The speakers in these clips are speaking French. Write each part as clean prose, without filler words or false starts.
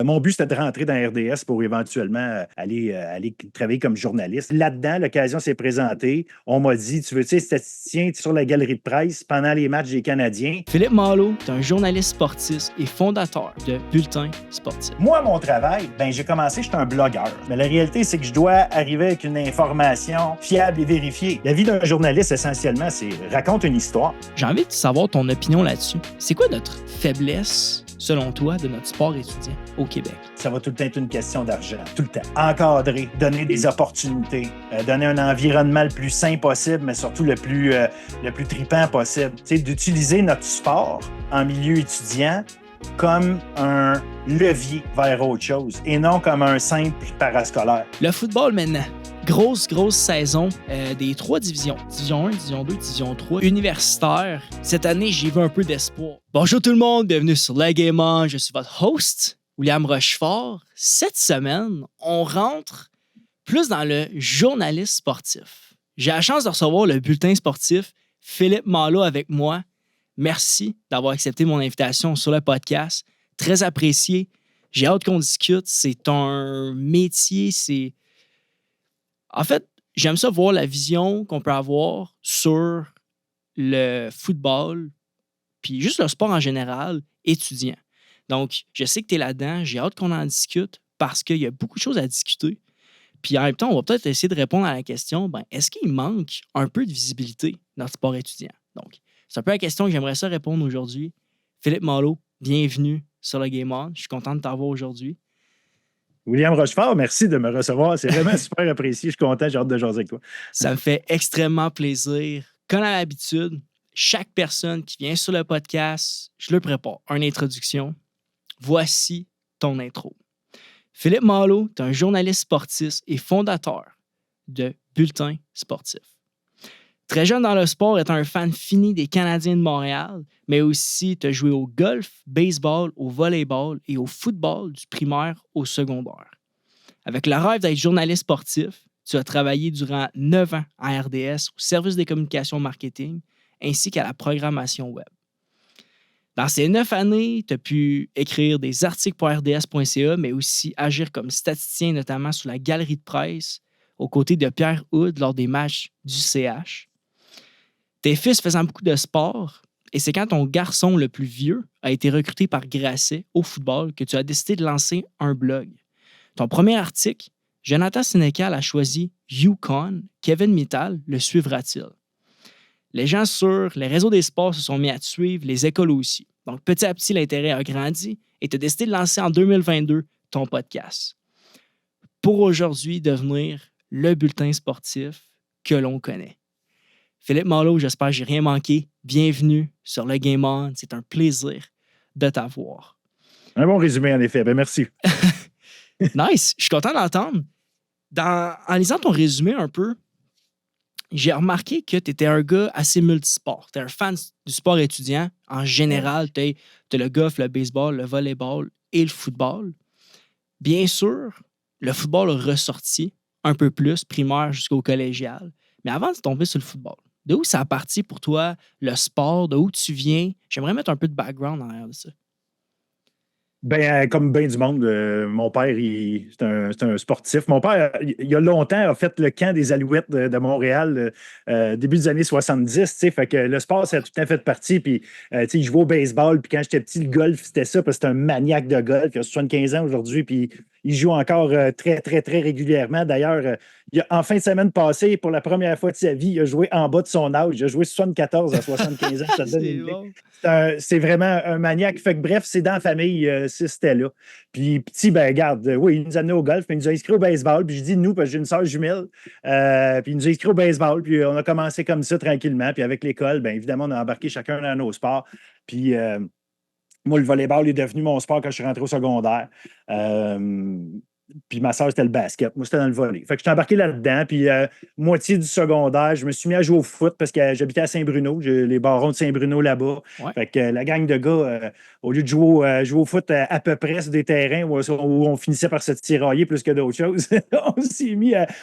Mon but, c'était de rentrer dans RDS pour éventuellement aller travailler comme journaliste. Là-dedans, l'occasion s'est présentée. On m'a dit, tu veux-tu être statisticien sur la galerie de presse pendant les matchs des Canadiens? Philippe Malo est un journaliste sportif et fondateur de Bulletin sportif. Moi, mon travail, j'ai commencé, j'étais un blogueur. Mais la réalité, c'est que je dois arriver avec une information fiable et vérifiée. La vie d'un journaliste, essentiellement, c'est raconte une histoire. J'ai envie de savoir ton opinion là-dessus. C'est quoi notre faiblesse, selon toi, de notre sport étudiant au Québec? Ça va tout le temps être une question d'argent, tout le temps. Encadrer, donner des opportunités, donner un environnement le plus sain possible, mais surtout le plus tripant possible. Tu sais, d'utiliser notre sport en milieu étudiant comme un levier vers autre chose et non comme un simple parascolaire. Le football maintenant. Grosse saison des 3 divisions. Division 1, Division 2, Division 3, universitaire. Cette année, j'ai vu un peu d'espoir. Bonjour tout le monde, bienvenue sur Le Game On. Je suis votre host, William Rochefort. Cette semaine, on rentre plus dans le journaliste sportif. J'ai la chance de recevoir le bulletin sportif Philippe Malo avec moi. Merci d'avoir accepté mon invitation sur le podcast. Très apprécié. J'ai hâte qu'on discute. C'est un métier, En fait, j'aime ça voir la vision qu'on peut avoir sur le football, puis juste le sport en général, étudiant. Donc, je sais que tu es là-dedans. J'ai hâte qu'on en discute parce qu'il y a beaucoup de choses à discuter. Puis en même temps, on va peut-être essayer de répondre à la question, est-ce qu'il manque un peu de visibilité dans le sport étudiant? Donc, c'est un peu la question que j'aimerais ça répondre aujourd'hui. Philippe Malo, bienvenue sur le Game On. Je suis content de t'avoir aujourd'hui. William Rochefort, merci de me recevoir. C'est vraiment super apprécié. Je suis content, j'ai hâte de jaser avec toi. Ça me fait extrêmement plaisir. Comme à l'habitude, chaque personne qui vient sur le podcast, je le prépare une introduction. Voici ton intro. Philippe Malo est un journaliste sportif et fondateur de Bulletin sportif. Très jeune dans le sport, est un fan fini des Canadiens de Montréal, mais aussi tu as joué au golf, baseball, au volleyball et au football du primaire au secondaire. Avec le rêve d'être journaliste sportif, tu as travaillé durant 9 ans à RDS au service des communications marketing ainsi qu'à la programmation web. Dans ces 9 années, tu as pu écrire des articles pour rds.ca, mais aussi agir comme statisticien, notamment sur la galerie de presse, aux côtés de Pierre Houd lors des matchs du CH. Tes fils faisant beaucoup de sport, et c'est quand ton garçon le plus vieux a été recruté par Grasset au football que tu as décidé de lancer un blog. Ton premier article, Jonathan Sénécal a choisi Yukon, Kevin Mittal le suivra-t-il? Les gens sur les réseaux des sports se sont mis à te suivre, les écoles aussi. Donc, petit à petit, l'intérêt a grandi et tu as décidé de lancer en 2022 ton podcast. Pour aujourd'hui devenir le bulletin sportif que l'on connaît. Philippe Malo, j'espère que j'ai rien manqué. Bienvenue sur le Game On. C'est un plaisir de t'avoir. Un bon résumé, en effet. Merci. Nice. Je suis content d'entendre. En lisant ton résumé un peu, j'ai remarqué que tu étais un gars assez multisport. Tu es un fan du sport étudiant. En général, tu as le golf, le baseball, le volleyball et le football. Bien sûr, le football a ressorti un peu plus, primaire jusqu'au collégial. Mais avant de tomber sur le football, de où ça a parti pour toi, le sport, de où tu viens? J'aimerais mettre un peu de background en arrière de ça. Comme bien du monde, mon père, c'est un sportif. Mon père, il y a longtemps, a fait le camp des Alouettes de Montréal, début des années 70. Fait que le sport, ça a tout à fait partie. Puis, il jouait au baseball. Puis quand j'étais petit, le golf, c'était ça, parce que c'était un maniaque de golf. Il a 75 ans aujourd'hui. Puis, il joue encore très, très, très régulièrement. D'ailleurs, en fin de semaine passée, pour la première fois de sa vie, il a joué en bas de son âge. Il a joué 74 à 75 ans. Ça donne une idée. Bon. C'est vraiment un maniaque. Fait que bref, c'est dans la famille, c'était là. Puis petit, regarde, oui, il nous a amenés au golf, mais il nous a inscrits au baseball. Puis je dis nous, parce que j'ai une sœur jumelle. Puis il nous a inscrits au baseball. Puis on a commencé comme ça tranquillement. Puis avec l'école, évidemment, on a embarqué chacun dans nos sports. Puis moi, le volleyball est devenu mon sport quand je suis rentré au secondaire. Puis ma soeur, c'était le basket. Moi, c'était dans le volley. Fait que j'étais embarqué là-dedans. Puis moitié du secondaire, je me suis mis à jouer au foot parce que j'habitais à Saint-Bruno. J'ai les barons de Saint-Bruno là-bas. Ouais. Fait que la gang de gars, au lieu de jouer au foot à peu près sur des terrains où on finissait par se tirailler plus que d'autres choses,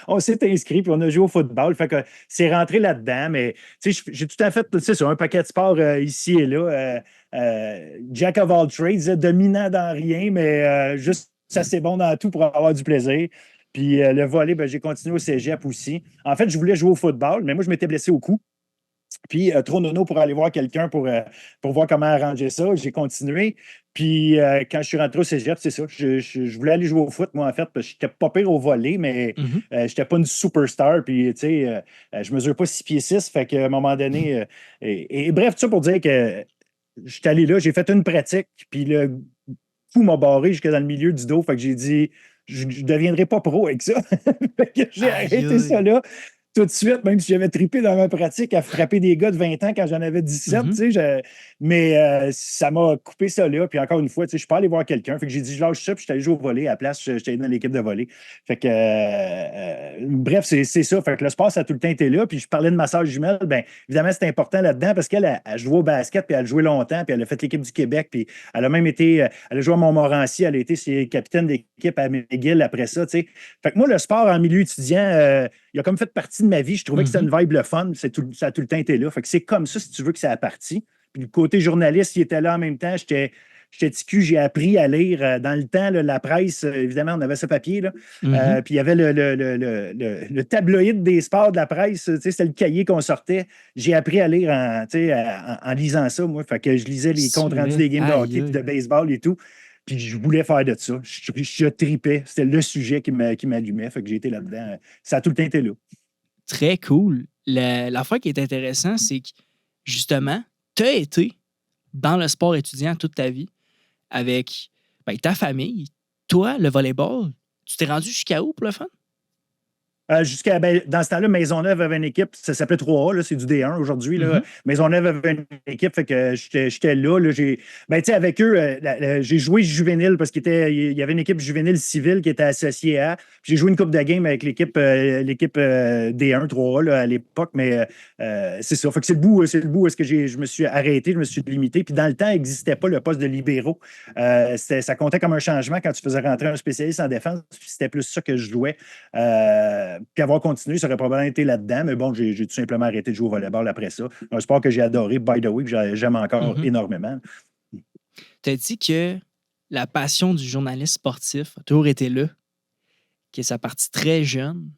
on s'est inscrit puis on a joué au football. Fait que c'est rentré là-dedans. Mais j'ai tout à fait, tu sais, sur un paquet de sports ici et là. Jack of all trades, dominant dans rien, mais juste assez bon dans tout pour avoir du plaisir. Puis le volley, ben, j'ai continué au cégep aussi. En fait, je voulais jouer au football, mais moi, je m'étais blessé au cou. Puis trop nono pour aller voir quelqu'un pour voir comment arranger ça. J'ai continué. Puis quand je suis rentré au cégep, c'est ça. Je voulais aller jouer au foot, moi, en fait, parce que j'étais pas pire au volley, mais je n'étais pas une superstar. Puis, tu sais, je mesure pas 6 pieds 6. Fait qu'à un moment donné, et bref, tout ça pour dire que je suis allé là, j'ai fait une pratique, puis le coup m'a barré jusque dans le milieu du dos. Fait que j'ai dit, je ne deviendrai pas pro avec ça. Fait que j'ai arrêté ça là tout de suite, même si j'avais trippé dans ma pratique à frapper des gars de 20 ans quand j'en avais 17, tu sais, mais ça m'a coupé ça là. Puis encore une fois, tu sais, je suis pas allé voir quelqu'un. Fait que j'ai dit, je lâche ça, puis je suis allé jouer au volley. À la place, j'étais allé dans l'équipe de volley. Fait que, bref, c'est ça. Fait que le sport, ça a tout le temps été là. Puis je parlais de ma sœur jumelle. Bien, évidemment, c'était important là-dedans parce qu'elle a joué au basket, puis elle a joué longtemps, puis elle a fait l'équipe du Québec, puis elle a même été, elle a joué à Montmorency, elle a été capitaine d'équipe à McGill après ça, tu sais. Fait que moi, le sport en milieu étudiant, il a comme fait partie de ma vie. Je trouvais que c'était une vibe le fun. Ça a tout le temps été là. Fait que c'est comme ça, si tu veux, que ça a parti. Puis le côté journaliste, il était là en même temps. J'étais TQ, j'ai appris à lire. Dans le temps, là, la presse, évidemment, on avait ce papier. Là. Puis il y avait le tabloïd des sports de la presse. C'était le cahier qu'on sortait. J'ai appris à lire en lisant ça, moi. Fait que je lisais les comptes rendus des games de hockey et de baseball et tout. Puis je voulais faire de ça. Je tripais. C'était le sujet qui m'allumait. Fait que j'ai été là-dedans. Ça a tout le temps été là. Très cool. L'affaire qui est intéressante, c'est que justement, tu as été dans le sport étudiant toute ta vie avec ta famille. Toi, le volleyball, tu t'es rendu jusqu'à où pour le fun? Dans ce temps-là, Maisonneuve avait une équipe, ça s'appelait 3A, là, c'est du D1 aujourd'hui. Maisonneuve avait une équipe, fait que j'étais là. Avec eux, j'ai joué juvénile parce qu'il y avait une équipe juvénile civile qui était associée à. J'ai joué une coupe de game avec l'équipe D1, 3A là, à l'époque, mais c'est ça. Fait que c'est le bout où est-ce que je me suis arrêté, je me suis limité. Puis dans le temps, il n'existait pas le poste de libéraux. Ça comptait comme un changement quand tu faisais rentrer un spécialiste en défense. C'était plus ça que je jouais. Puis avoir continué, ça aurait probablement été là-dedans, mais bon, j'ai tout simplement arrêté de jouer au volleyball après ça. Un sport que j'ai adoré, by the way, que j'aime encore énormément. Tu as dit que la passion du journaliste sportif a toujours été là, que ça a parti très jeune.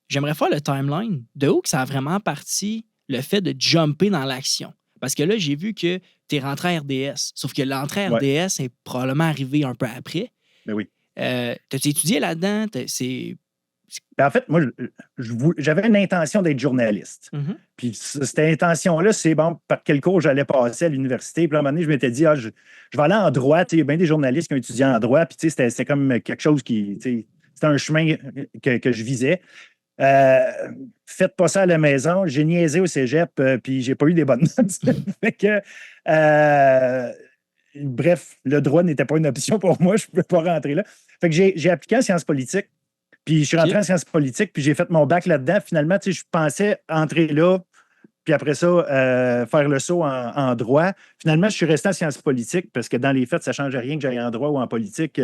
J'aimerais faire le timeline. De où que ça a vraiment parti le fait de jumper dans l'action? Parce que là, j'ai vu que tu es rentré à RDS. Sauf que l'entrée à RDS est probablement arrivée un peu après. Ben oui. T'as-tu étudié là-dedans? En fait, moi, j'avais une intention d'être journaliste. Puis cette intention-là, c'est bon, par quel cours j'allais passer à l'université. Puis à un moment donné, je m'étais dit, je vais aller en droit. Il y a bien des journalistes qui ont étudié en droit. Puis c'était comme quelque chose qui. C'était un chemin que je visais. Faites pas ça à la maison. J'ai niaisé au cégep, puis j'ai pas eu des bonnes notes. Fait que. Bref, le droit n'était pas une option pour moi. Je ne pouvais pas rentrer là. Fait que j'ai appliqué en sciences politiques. Puis je suis rentré en sciences politiques, puis j'ai fait mon bac là-dedans. Finalement, je pensais entrer là, puis après ça, faire le saut en droit. Finalement, je suis resté en sciences politiques parce que dans les faits, ça ne changeait rien que j'aille en droit ou en politique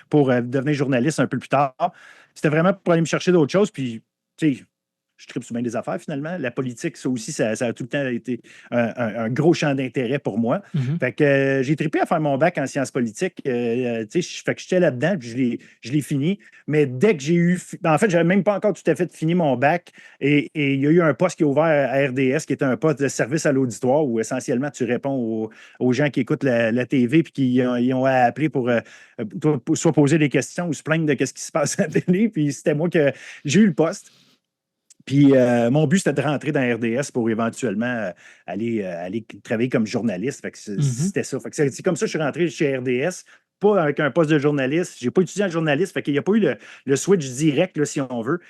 pour devenir journaliste un peu plus tard. C'était vraiment pour aller me chercher d'autres choses. Puis, tu sais, je tripe sur bien des affaires, finalement. La politique, ça aussi, ça a tout le temps été un gros champ d'intérêt pour moi. Fait que j'ai trippé à faire mon bac en sciences politiques. Fait que j'étais là-dedans, puis je l'ai fini. Mais dès que j'ai eu... En fait, je n'avais même pas encore tout à fait fini mon bac. Et il y a eu un poste qui est ouvert à RDS, qui est un poste de service à l'auditoire, où essentiellement, tu réponds aux gens qui écoutent la TV, puis qui ont à appeler pour soit poser des questions ou se plaindre de ce qui se passe à la télé. Puis c'était moi que j'ai eu le poste. Puis mon but, c'était de rentrer dans RDS pour éventuellement aller travailler comme journaliste. Fait que c'était ça. Fait que c'est comme ça que je suis rentré chez RDS. pas avec un poste de journaliste. J'ai pas étudié en journaliste, fait qu'il n'y a pas eu le switch direct, là, si on veut.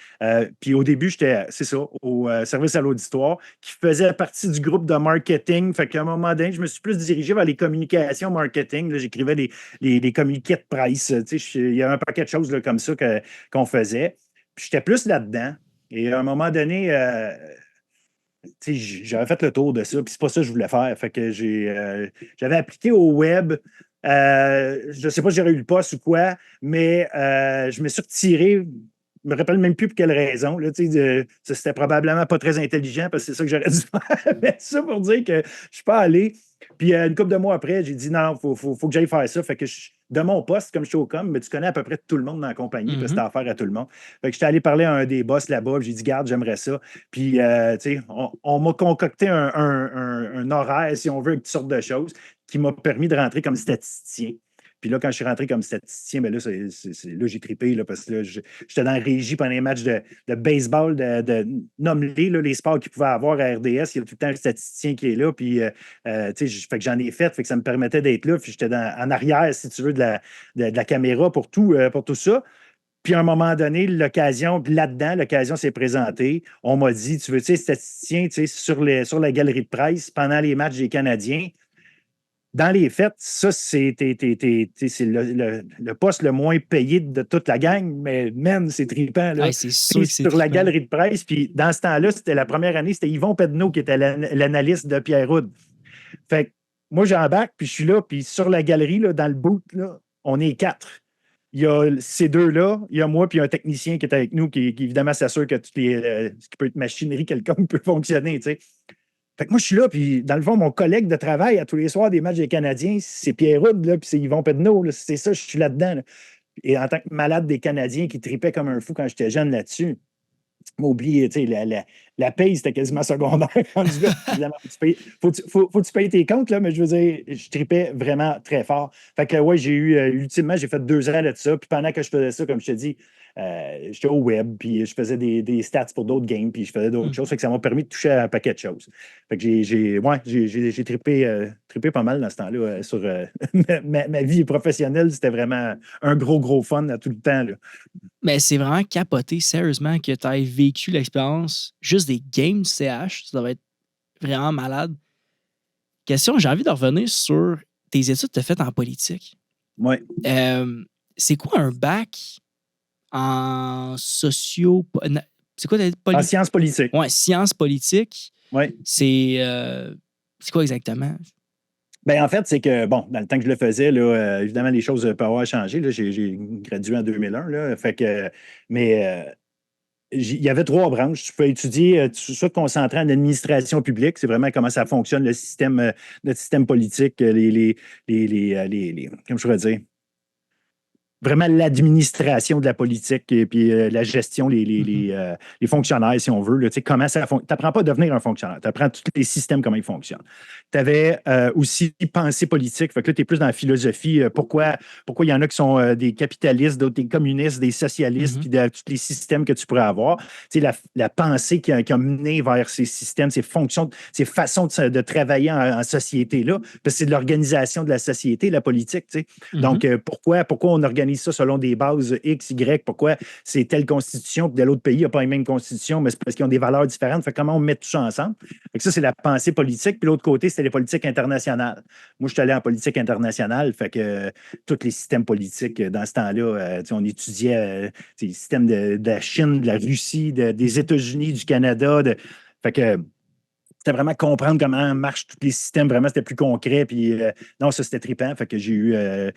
Puis au début, j'étais, c'est ça, au service à l'auditoire, qui faisait partie du groupe de marketing. Fait qu'à un moment donné, je me suis plus dirigé vers les communications marketing. Là, j'écrivais les communiqués de presse. Il y avait un paquet de choses là, comme ça qu'on faisait. Puis j'étais plus là-dedans. Et à un moment donné, j'avais fait le tour de ça, puis c'est pas ça que je voulais faire. Fait que j'avais appliqué au web. Je ne sais pas si j'aurais eu le poste ou quoi, mais je me suis retiré. Je me rappelle même plus pour quelle raison. Là, c'était probablement pas très intelligent parce que c'est ça que j'aurais dû faire. Mais ça pour dire que je ne suis pas allé. Puis une couple de mois après, j'ai dit non, faut que j'aille faire ça. Fait que de mon poste, comme je suis au com, mais tu connais à peu près tout le monde dans la compagnie parce que tu as affaire à tout le monde. Fait que j'étais allé parler à un des boss là-bas, j'ai dit, garde, j'aimerais ça. Puis, on m'a concocté un horaire, si on veut, avec toutes sortes de choses, qui m'a permis de rentrer comme statisticien. Puis là, quand je suis rentré comme statisticien, ben là, là j'ai trippé là, parce que là, j'étais dans la régie pendant les matchs de baseball, nomme-les, les sports qu'ils pouvaient avoir à RDS. Il y a tout le temps un statisticien qui est là. Puis, fait que j'en ai fait que ça me permettait d'être là. Puis j'étais en arrière, si tu veux, de la caméra pour tout ça. Puis à un moment donné, l'occasion s'est présentée. On m'a dit, tu veux, statisticien, sur la galerie de presse pendant les matchs des Canadiens. Dans les faits, ça, c'est le poste le moins payé de toute la gang, mais man, c'est trippant. Là. Ouais, c'est sûr que c'est sur la trippant. galerie de presse. Puis dans ce temps-là, c'était la première année, c'était Yvon Pedneau qui était l'analyste de Pierre Houd. Fait que moi, j'embarque, puis je suis là, puis sur la galerie, là, dans le boot, là, on est 4. Il y a ces deux-là, il y a moi, puis un technicien qui est avec nous, qui évidemment s'assure que ce qui peut être machinerie quelconque peut fonctionner. T'sais. Fait que moi, je suis là, puis dans le fond, mon collègue de travail à tous les soirs des matchs des Canadiens, c'est Pierre Houd, puis c'est Yvon Pedneau. Là, c'est ça, je suis là-dedans. Là. Et en tant que malade des Canadiens qui tripait comme un fou quand j'étais jeune là-dessus, m'oublier, tu sais, la paye, c'était quasiment secondaire. Évidemment, faut que tu payes tes comptes, là, mais je veux dire, je tripais vraiment très fort. Fait que, ouais, ultimement, j'ai fait 2 ans de ça. Puis pendant que je faisais ça, comme je te dis, j'étais au web, puis je faisais des stats pour d'autres games, puis je faisais d'autres choses. Fait que ça m'a permis de toucher à un paquet de choses. Fait que j'ai trippé pas mal dans ce temps-là sur ma vie professionnelle. C'était vraiment un gros fun à tout le temps, là. Mais c'est vraiment capoté, sérieusement, que tu aies vécu l'expérience juste des games du CH. Ça doit être vraiment malade. Question, j'ai envie de revenir sur tes études que tu as faites en politique. Oui. C'est quoi un bac en socio... C'est quoi en sciences politiques. Oui, sciences politiques. Oui. C'est quoi exactement? Bien, en fait, c'est que, bon, dans le temps que je le faisais, là, évidemment, les choses peuvent avoir changé. Là. J'ai gradué en 2001. Là, fait que, mais il y avait 3 branches. Tu peux étudier, soit te concentrer en administration publique, c'est vraiment comment ça fonctionne, notre système politique, comme je pourrais dire, vraiment l'administration de la politique et puis la gestion, les fonctionnaires, si on veut. Là, comment ça fonctionne. Tu n'apprends pas à devenir un fonctionnaire. Tu apprends tous les systèmes, comment ils fonctionnent. Tu avais aussi pensée politique. Fait que là, tu es plus dans la philosophie. Pourquoi il y en a qui sont des capitalistes, d'autres des communistes, des socialistes, puis tous les systèmes que tu pourrais avoir. La pensée qui a mené vers ces systèmes, ces fonctions, ces façons de travailler en société-là. Parce que c'est de l'organisation de la société, la politique. Donc, pourquoi on organise ça selon des bases X, Y, pourquoi c'est telle constitution, puis de l'autre pays, il n'y a pas la même constitution, mais c'est parce qu'ils ont des valeurs différentes. Fait comment on met tout ça ensemble? Fait que ça, c'est la pensée politique. Puis l'autre côté, c'était les politiques internationales. Moi, je suis allé en politique internationale, fait que tous les systèmes politiques dans ce temps-là, on étudiait les systèmes de la Chine, de la Russie, des États-Unis, du Canada. Fait que c'était vraiment comprendre comment marchent tous les systèmes. Vraiment, c'était plus concret. Puis non, ça, c'était trippant. Fait que j'ai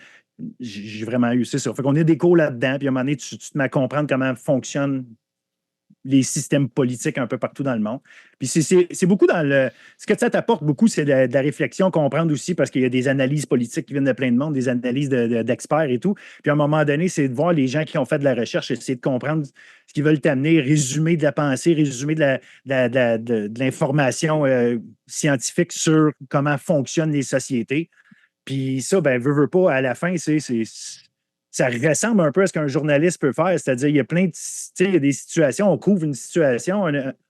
vraiment eu ça. Fait qu'on a des cours là-dedans. Puis à un moment donné, tu te mets à comprendre comment fonctionnent les systèmes politiques un peu partout dans le monde. Puis c'est beaucoup dans le... Ce que ça t'apporte beaucoup, c'est de la réflexion, comprendre aussi, parce qu'il y a des analyses politiques qui viennent de plein de monde, des analyses d'experts et tout. Puis à un moment donné, c'est de voir les gens qui ont fait de la recherche, essayer de comprendre ce qu'ils veulent t'amener, résumer de la pensée, résumer de l'information scientifique sur comment fonctionnent les sociétés. Puis ça, ben, veut pas, à la fin, ça ressemble un peu à ce qu'un journaliste peut faire. C'est-à-dire, il y a plein de... Il y a des situations, on couvre une situation,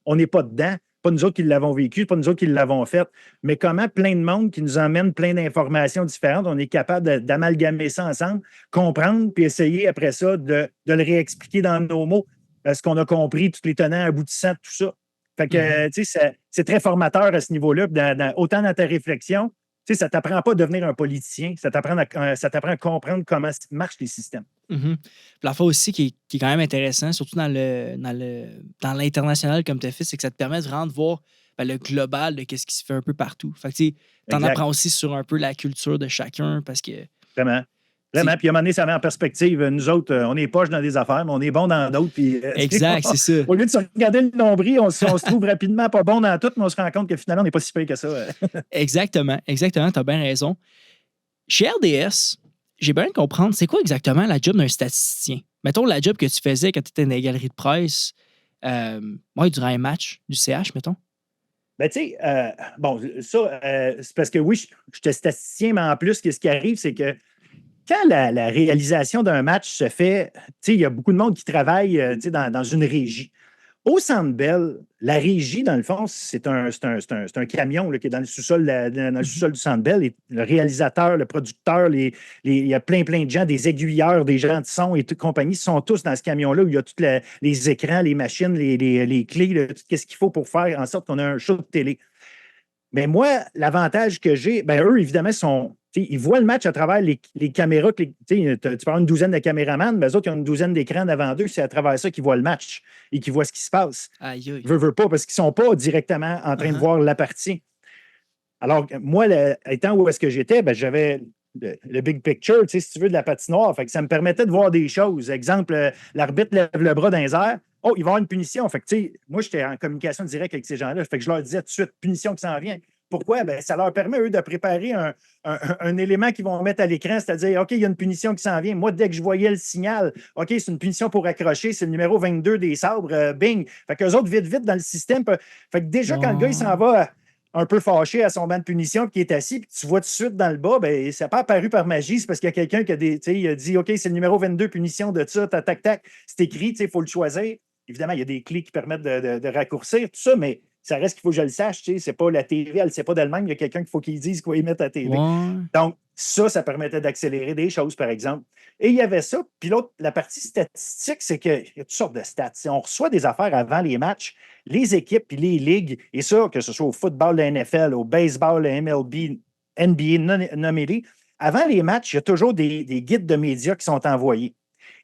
on n'est pas dedans, pas nous autres qui l'avons vécu, pas nous autres qui l'avons fait, mais comment plein de monde qui nous emmène plein d'informations différentes, on est capable d'amalgamer ça ensemble, comprendre, puis essayer après ça de le réexpliquer dans nos mots, ce qu'on a compris, tous les tenants aboutissants, tout ça. Fait que, tu sais, c'est très formateur à ce niveau-là, autant dans ta réflexion. Tu sais, ça ne t'apprend pas à devenir un politicien, ça t'apprend à comprendre comment marchent les systèmes. Puis la fois aussi qui est quand même intéressant, surtout dans l'international comme tu as fait, c'est que ça te permet de vraiment voir le global de ce qui se fait un peu partout. Fait que tu en apprends aussi sur un peu la culture de chacun parce que. Vraiment. Vraiment. Puis à un moment donné, ça met en perspective. Nous autres, on est poches dans des affaires, mais on est bons dans d'autres. Puis, exact, c'est ça. Au lieu de se regarder le nombril, on se trouve rapidement pas bon dans tout, mais on se rend compte que finalement, on n'est pas si pire que ça. Exactement. Tu as bien raison. Chez RDS, j'ai besoin de comprendre, c'est quoi exactement la job d'un statisticien? Mettons la job que tu faisais quand tu étais dans les galeries de presse, durant un match du CH, mettons. Ben, tu sais, bon, ça, c'est parce que oui, je suis statisticien, mais en plus, ce qui arrive, c'est que quand la réalisation d'un match se fait, tu sais, il y a beaucoup de monde qui travaille dans une régie. Au Centre Bell, la régie, dans le fond, c'est un camion là, qui est dans le sous-sol du Centre Bell. Et le réalisateur, le producteur, il y a plein de gens, des aiguilleurs, des gens de son et toute compagnie, sont tous dans ce camion-là où il y a tous les écrans, les machines, les clés, tout ce qu'il faut pour faire en sorte qu'on a un show de télé. Mais moi, l'avantage que j'ai, eux, évidemment, ils voient le match à travers les caméras. Tu parles une douzaine de caméramans, mais eux autres, ils ont une douzaine d'écrans devant eux. C'est à travers ça qu'ils voient le match et qu'ils voient ce qui se passe. Aïe. Veux pas, parce qu'ils ne sont pas directement en train de voir la partie. Alors, moi, étant où est-ce que j'étais, j'avais le big picture, si tu veux, de la patinoire. Fait que ça me permettait de voir des choses. Exemple, l'arbitre lève le bras dans les airs. Oh, il va y avoir une punition. Fait que, moi, j'étais en communication directe avec ces gens-là. Fait que je leur disais tout de suite, punition qui s'en vient. Pourquoi? Ça leur permet, eux, de préparer un élément qu'ils vont mettre à l'écran, c'est-à-dire, OK, il y a une punition qui s'en vient. Moi, dès que je voyais le signal, OK, c'est une punition pour accrocher, c'est le numéro 22 des sabres, bing. Fait qu'eux autres, vite, dans le système. Fait que déjà, quand le gars, il s'en va un peu fâché à son banc de punition, puis qui est assis, puis tu vois tout de suite dans le bas, ça n'a pas apparu par magie, c'est parce qu'il y a quelqu'un qui a dit, OK, c'est le numéro 22, punition de ça, tac, c'est écrit, il faut le choisir. Évidemment, il y a des clés qui permettent de raccourcir, tout ça, mais ça reste qu'il faut que je le sache. C'est pas la TV, elle ne sait pas d'elle-même. Il y a quelqu'un qu'il faut qu'il dise quoi y mettre à la TV. Ouais. Donc, ça permettait d'accélérer des choses, par exemple. Et il y avait ça. Puis l'autre, la partie statistique, c'est qu'il y a toutes sortes de stats. On reçoit des affaires avant les matchs, les équipes puis les ligues, et ça, que ce soit au football, la NFL, au baseball, la MLB, NBA, nommez-les. Avant les matchs, il y a toujours des guides de médias qui sont envoyés.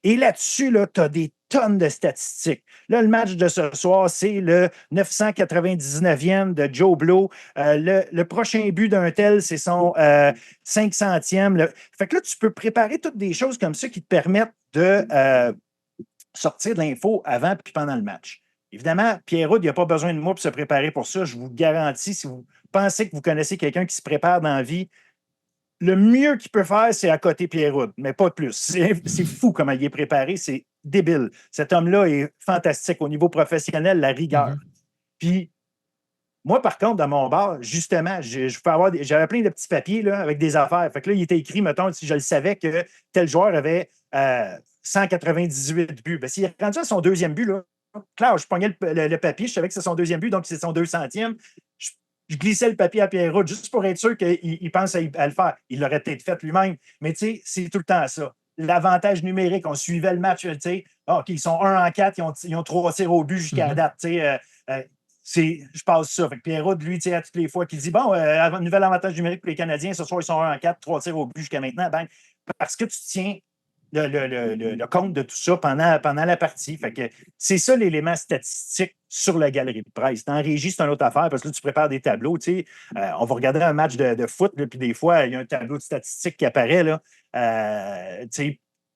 Et là-dessus, tu as des tonnes de statistiques. Là, le match de ce soir, c'est le 999e de Joe Blow. Le prochain but d'un tel, c'est son 500e. Fait que là, tu peux préparer toutes des choses comme ça qui te permettent de sortir de l'info avant puis pendant le match. Évidemment, Pierre-Houd, il n'y a pas besoin de moi pour se préparer pour ça. Je vous garantis, si vous pensez que vous connaissez quelqu'un qui se prépare dans la vie, le mieux qu'il peut faire, c'est à côté Pierre-Houd, mais pas plus. C'est fou comment il est préparé, c'est débile. Cet homme-là est fantastique au niveau professionnel, la rigueur. Puis, moi, par contre, dans mon bar, justement, j'avais plein de petits papiers là, avec des affaires. Fait que là, il était écrit, mettons, si je le savais que tel joueur avait 198 buts. S'il est rendu à son deuxième but, là, clair, je pognais le papier, je savais que c'est son deuxième but, donc c'est son 200e. Je glissais le papier à Pierre-Houd juste pour être sûr qu'il pense à le faire. Il l'aurait peut-être fait lui-même, mais tu sais, c'est tout le temps ça. L'avantage numérique, on suivait le match, tu sais, OK, ils sont 1 en 4, ils ont 3 tirs au but jusqu'à la date, tu sais. Je passe ça. Fait que Pierre-Houd, lui, à toutes les fois qu'il dit, bon, nouvel avantage numérique pour les Canadiens, ce soir, ils sont 1 en 4, 3 tirs au but jusqu'à maintenant, ben, parce que tu tiens le compte de tout ça pendant la partie. Fait que c'est ça l'élément statistique sur la galerie de presse. En régie, c'est une autre affaire parce que là, tu prépares des tableaux. On va regarder un match de foot, là, puis des fois, il y a un tableau de statistiques qui apparaît là,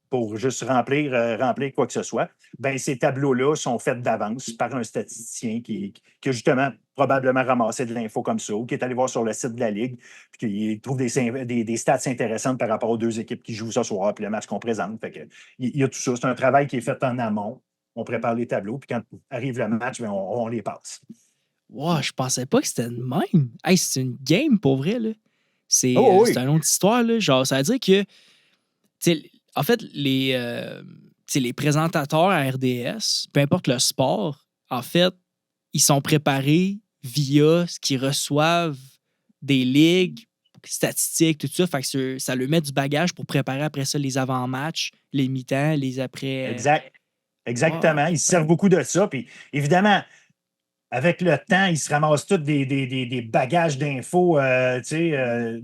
pour juste remplir quoi que ce soit. Ben, ces tableaux-là sont faits d'avance par un statisticien qui a justement probablement ramassé de l'info comme ça, ou qui est allé voir sur le site de la Ligue, puis qui trouve des stats intéressantes par rapport aux deux équipes qui jouent ce soir, puis le match qu'on présente. Fait que, il y a tout ça. C'est un travail qui est fait en amont. On prépare les tableaux, puis quand arrive le match, bien, on les passe. Wow, je pensais pas que c'était le même. Hey, c'est une game pour vrai, là. C'est oui. une autre histoire, là. Genre, ça veut dire que, en fait, les présentateurs à RDS, peu importe le sport, en fait, ils sont préparés via ce qu'ils reçoivent des ligues, statistiques, tout ça. Fait que ça leur met du bagage pour préparer après ça les avant-matchs, les mi-temps, les après. Exact. Ouais, Exactement. Ils se servent beaucoup de ça. Puis évidemment, avec le temps, ils se ramassent tous des bagages d'infos, tu sais,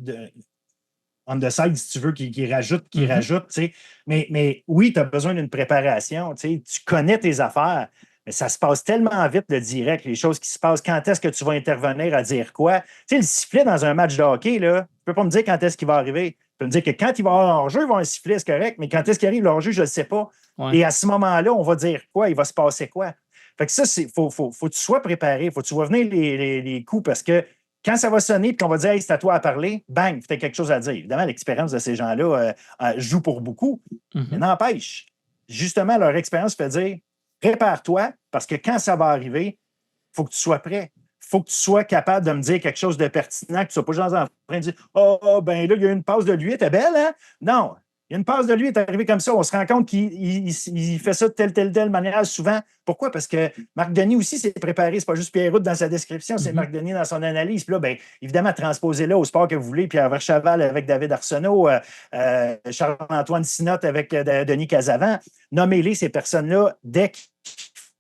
on the side, si tu veux, qui rajoutent, tu sais. Mais oui, tu as besoin d'une préparation, tu sais. Tu connais tes affaires, mais ça se passe tellement vite, le direct, les choses qui se passent. Quand est-ce que tu vas intervenir à dire quoi? Tu sais, le sifflet dans un match de hockey, là, tu peux pas me dire quand est-ce qu'il va arriver. Tu peux me dire que quand il va y avoir un hors-jeu, il va y avoir un sifflet, c'est correct, mais quand est-ce qu'il arrive le hors-jeu, je ne le sais pas. ouais. Et à ce moment-là, on va dire quoi? Il va se passer quoi? Fait que ça, il faut que tu sois préparé, il faut que tu vois venir les coups parce que quand ça va sonner et qu'on va dire hey, c'est à toi à parler, bang, tu as quelque chose à dire. Évidemment, l'expérience de ces gens-là joue pour beaucoup. Mais n'empêche, justement, leur expérience fait dire prépare-toi parce que quand ça va arriver, il faut que tu sois prêt. Il faut que tu sois capable de me dire quelque chose de pertinent, que tu ne sois pas genre en train de dire oh, ben là, il y a une passe de lui, t'es belle, hein? Non, il y a une passe de lui, est arrivé comme ça. On se rend compte qu'il fait ça de telle manière souvent. Pourquoi? Parce que Marc Denis aussi s'est préparé. C'est pas juste Pierre Route dans sa description, c'est Marc Denis dans son analyse. Puis là, bien, évidemment, transposez-le au sport que vous voulez. Pierre Vercheval avec David Arsenault, Charles-Antoine Sinotte avec Denis Casavant. Nommez-les, ces personnes-là, dès qu'ils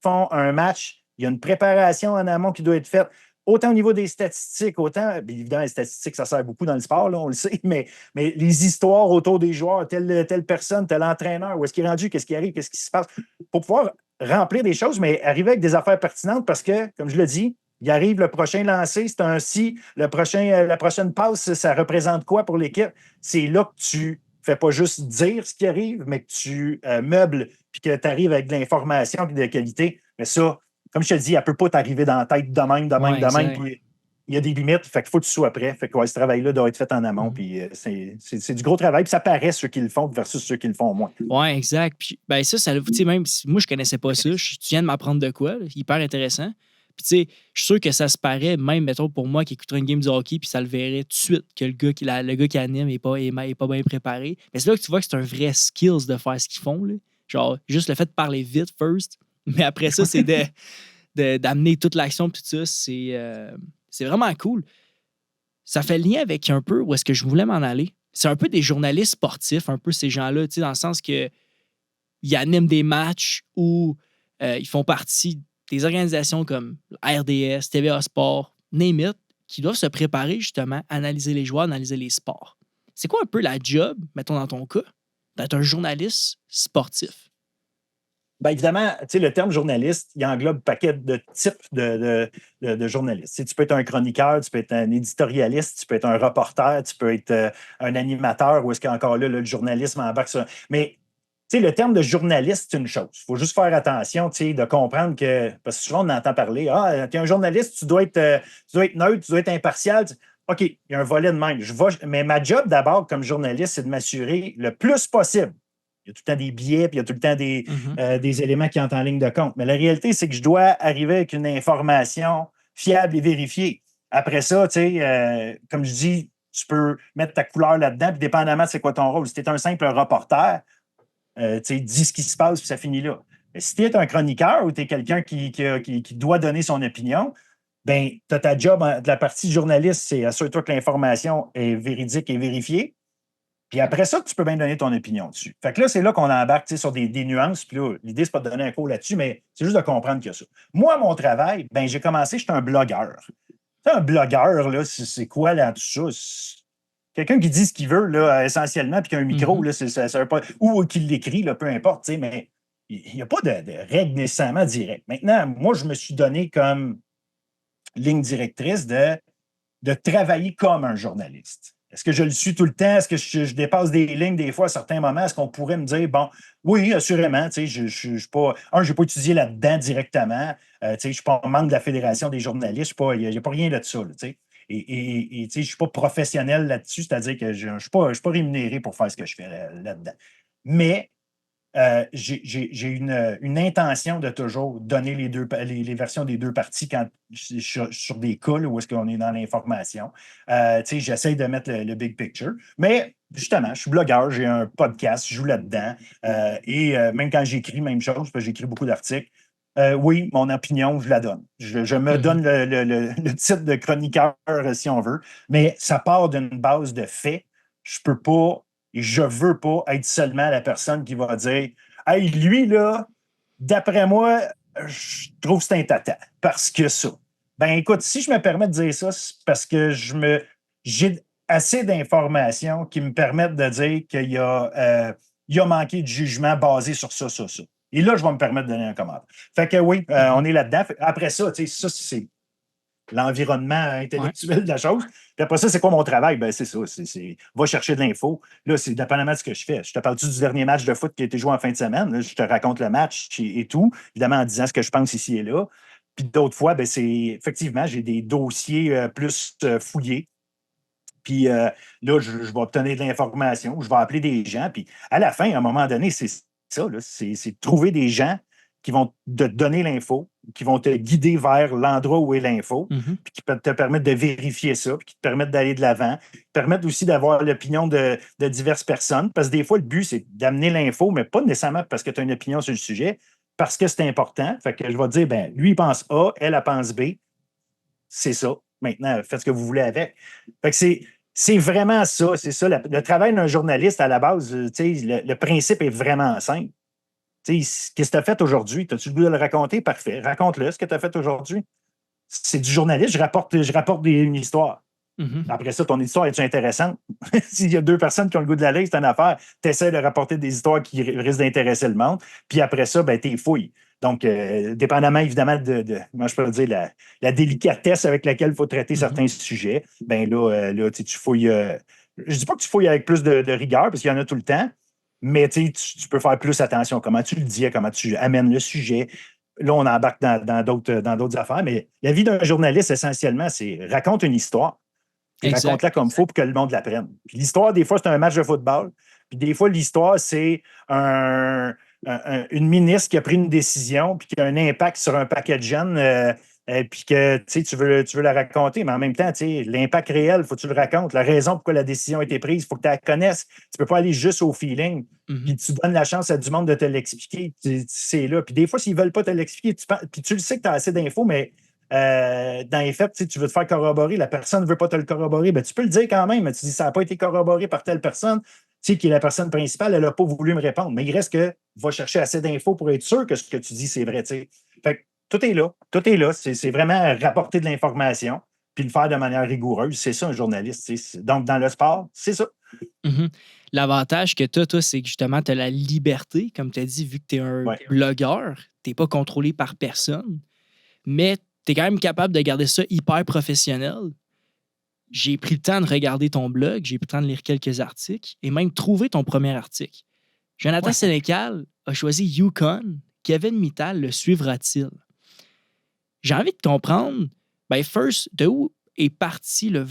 font un match, il y a une préparation en amont qui doit être faite. Autant au niveau des statistiques, autant, bien évidemment, les statistiques, ça sert beaucoup dans le sport, là, on le sait, mais les histoires autour des joueurs, telle personne, tel entraîneur, où est-ce qu'il est rendu, qu'est-ce qui arrive, qu'est-ce qui se passe, pour pouvoir remplir des choses, mais arriver avec des affaires pertinentes parce que, comme je le dis, il arrive le prochain lancer, c'est un si, la prochaine passe, ça représente quoi pour l'équipe? C'est là que tu ne fais pas juste dire ce qui arrive, mais que tu meubles puis que tu arrives avec de l'information et de qualité. Mais ça, comme je te dis, elle ne peut pas t'arriver dans la tête de même. Puis il y a des limites. Fait qu'il faut que tu sois prêt. Fait que ce travail-là doit être fait en amont. Puis c'est du gros travail. Puis ça paraît ceux qui le font versus ceux qui le font moins. Oui, exact. Puis ben ça, tu sais, même si moi, je connaissais pas ça, tu viens de m'apprendre de quoi, là, hyper intéressant. Puis, tu sais, je suis sûr que ça se paraît, même, mettons, pour moi qui écouterais une game de hockey, puis ça le verrait tout de suite que le gars qui anime n'est pas bien préparé. Mais c'est là que tu vois que c'est un vrai skills de faire ce qu'ils font. Là. Genre, juste le fait de parler vite, first. Mais après ça, c'est d'amener toute l'action, puis tout ça. C'est vraiment cool. Ça fait lien avec un peu où est-ce que je voulais m'en aller. C'est un peu des journalistes sportifs, un peu ces gens-là, tu sais, dans le sens que ils animent des matchs où ils font partie des organisations comme RDS, TVA Sport, name it, qui doivent se préparer justement à analyser les joueurs, analyser les sports. C'est quoi un peu la job, mettons dans ton cas, d'être un journaliste sportif? Bien évidemment, le terme journaliste, il englobe un paquet de types de journalistes. Tu peux être un chroniqueur, tu peux être un éditorialiste, tu peux être un reporter, tu peux être un animateur, ou est-ce qu'encore là, le journalisme embarque sur. Mais le terme de journaliste, c'est une chose. Il faut juste faire attention de comprendre que, parce que souvent on entend parler, tu es un journaliste, tu dois être neutre, tu dois être impartial. OK, il y a un volet de même. Mais ma job d'abord comme journaliste, c'est de m'assurer le plus possible. Il y a tout le temps des biais, puis il y a tout le temps des éléments qui entrent en ligne de compte. Mais la réalité, c'est que je dois arriver avec une information fiable et vérifiée. Après ça, comme je dis, tu peux mettre ta couleur là-dedans, puis dépendamment de c'est quoi ton rôle. Si tu es un simple reporter, dis ce qui se passe, puis ça finit là. Mais si tu es un chroniqueur ou tu es quelqu'un qui doit donner son opinion, ben, tu as ta job de la partie journaliste, c'est assure-toi que l'information est véridique et vérifiée. Puis après ça, tu peux bien donner ton opinion dessus. Fait que là, c'est là qu'on embarque sur des nuances. Puis là, l'idée, c'est pas de donner un cours là-dessus, mais c'est juste de comprendre qu'il y a ça. Moi, mon travail, ben, j'ai commencé, j'étais un blogueur. Un blogueur, là, c'est quoi là, tout ça? C'est quelqu'un qui dit ce qu'il veut, là, essentiellement, puis qui a un micro, là, ça veut pas, ou qu'il l'écrit, là, peu importe, mais il n'y a pas de règle nécessairement directe. Maintenant, moi, je me suis donné comme ligne directrice de travailler comme un journaliste. Est-ce que je le suis tout le temps? Est-ce que je dépasse des lignes des fois à certains moments? Est-ce qu'on pourrait me dire, bon, oui, assurément, je ne suis pas. Je n'ai pas étudié là-dedans directement. Je ne suis pas membre de la Fédération des journalistes. Il n'y a pas rien de ça. Et je ne suis pas professionnel là-dessus, c'est-à-dire que je ne suis pas rémunéré pour faire ce que je fais là-dedans. Mais j'ai une intention de toujours donner les versions des deux parties quand sur des cas où est-ce qu'on est dans l'information. J'essaie de mettre le big picture. Mais justement, je suis blogueur, j'ai un podcast, je joue là-dedans. Et même quand j'écris, même chose, parce que j'écris beaucoup d'articles, Oui, mon opinion, je la donne. Je me donne le titre de chroniqueur, si on veut, mais ça part d'une base de faits. Je peux pas et je veux pas être seulement la personne qui va dire Hey, lui, là, d'après moi, je trouve que c'est un tata. Parce que ça. Ben écoute, si je me permets de dire ça, c'est parce que j'ai assez d'informations qui me permettent de dire il a manqué de jugement basé sur ça, ça, ça. Et là, je vais me permettre de donner un commentaire. Fait que oui, on est là-dedans. Après ça, tu sais, ça, c'est l'environnement intellectuel de la chose. Puis après ça, c'est quoi mon travail? Ben, c'est ça. Va chercher de l'info. Là, c'est dépendamment de ce que je fais. Je te parle-tu du dernier match de foot qui a été joué en fin de semaine? Là, je te raconte le match et tout, évidemment en disant ce que je pense ici et là. Puis d'autres fois, ben, c'est effectivement, j'ai des dossiers plus fouillés. Puis là, je vais obtenir de l'information, je vais appeler des gens. Puis à la fin, à un moment donné, c'est ça, c'est trouver des gens qui vont te donner l'info, qui vont te guider vers l'endroit où est l'info, puis qui peuvent te permettre de vérifier ça, puis qui te permettent d'aller de l'avant, qui te permettent aussi d'avoir l'opinion de diverses personnes. Parce que des fois, le but, c'est d'amener l'info, mais pas nécessairement parce que tu as une opinion sur le sujet, parce que c'est important. Fait que je vais te dire, ben, lui, il pense A, elle pense B. C'est ça. Maintenant, faites ce que vous voulez avec. Fait que c'est vraiment ça. C'est ça. Le travail d'un journaliste, à la base, le principe est vraiment simple. Qu'est-ce que tu as fait aujourd'hui? As-tu le goût de le raconter? Parfait. Raconte-le, ce que tu as fait aujourd'hui. C'est du journaliste, je rapporte une histoire. Après ça, ton histoire est-tu intéressante? S'il y a deux personnes qui ont le goût de la lire, c'est une affaire. Tu essaies de rapporter des histoires qui risquent d'intéresser le monde. Puis après ça, ben, t'es fouilles. Donc, dépendamment, évidemment, comment je peux dire, la délicatesse avec laquelle il faut traiter certains sujets, ben là tu fouilles. Je dis pas que tu fouilles avec plus de rigueur, parce qu'il y en a tout le temps, mais tu peux faire plus attention. Comment tu le dis, comment tu amènes le sujet. Là, on embarque dans d'autres affaires, mais la vie d'un journaliste, essentiellement, c'est raconte une histoire. Puis raconte-la comme il faut pour que le monde l'apprenne. Puis l'histoire, des fois, c'est un match de football. Puis des fois, l'histoire, c'est une ministre qui a pris une décision puis qui a un impact sur un paquet de jeunes. Puis que tu veux la raconter, mais en même temps, l'impact réel, il faut que tu le racontes. La raison pourquoi la décision a été prise, il faut que tu la connaisses. Tu ne peux pas aller juste au feeling. Puis tu donnes la chance à du monde de te l'expliquer. C'est là. Puis des fois, s'ils ne veulent pas te l'expliquer, puis tu le sais que tu as assez d'infos, mais dans les faits, tu veux te faire corroborer, la personne ne veut pas te le corroborer, ben, tu peux le dire quand même, mais tu dis ça n'a pas été corroboré par telle personne, qui est la personne principale, elle n'a pas voulu me répondre. Mais il reste que va chercher assez d'infos pour être sûr que ce que tu dis, c'est vrai. T'sais. Fait que tout est là. Tout est là. C'est vraiment rapporter de l'information puis le faire de manière rigoureuse. C'est ça, un journaliste. Donc, dans le sport, c'est ça. L'avantage que tu as, toi, c'est que justement, tu as la liberté, comme tu as dit, vu que tu es un blogueur, tu n'es pas contrôlé par personne, mais tu es quand même capable de garder ça hyper professionnel. J'ai pris le temps de regarder ton blog, j'ai pris le temps de lire quelques articles et même trouver ton premier article. Jonathan Sénécal a choisi Yukon. Kevin Mittal le suivra-t-il? J'ai envie de comprendre, first, de où est parti le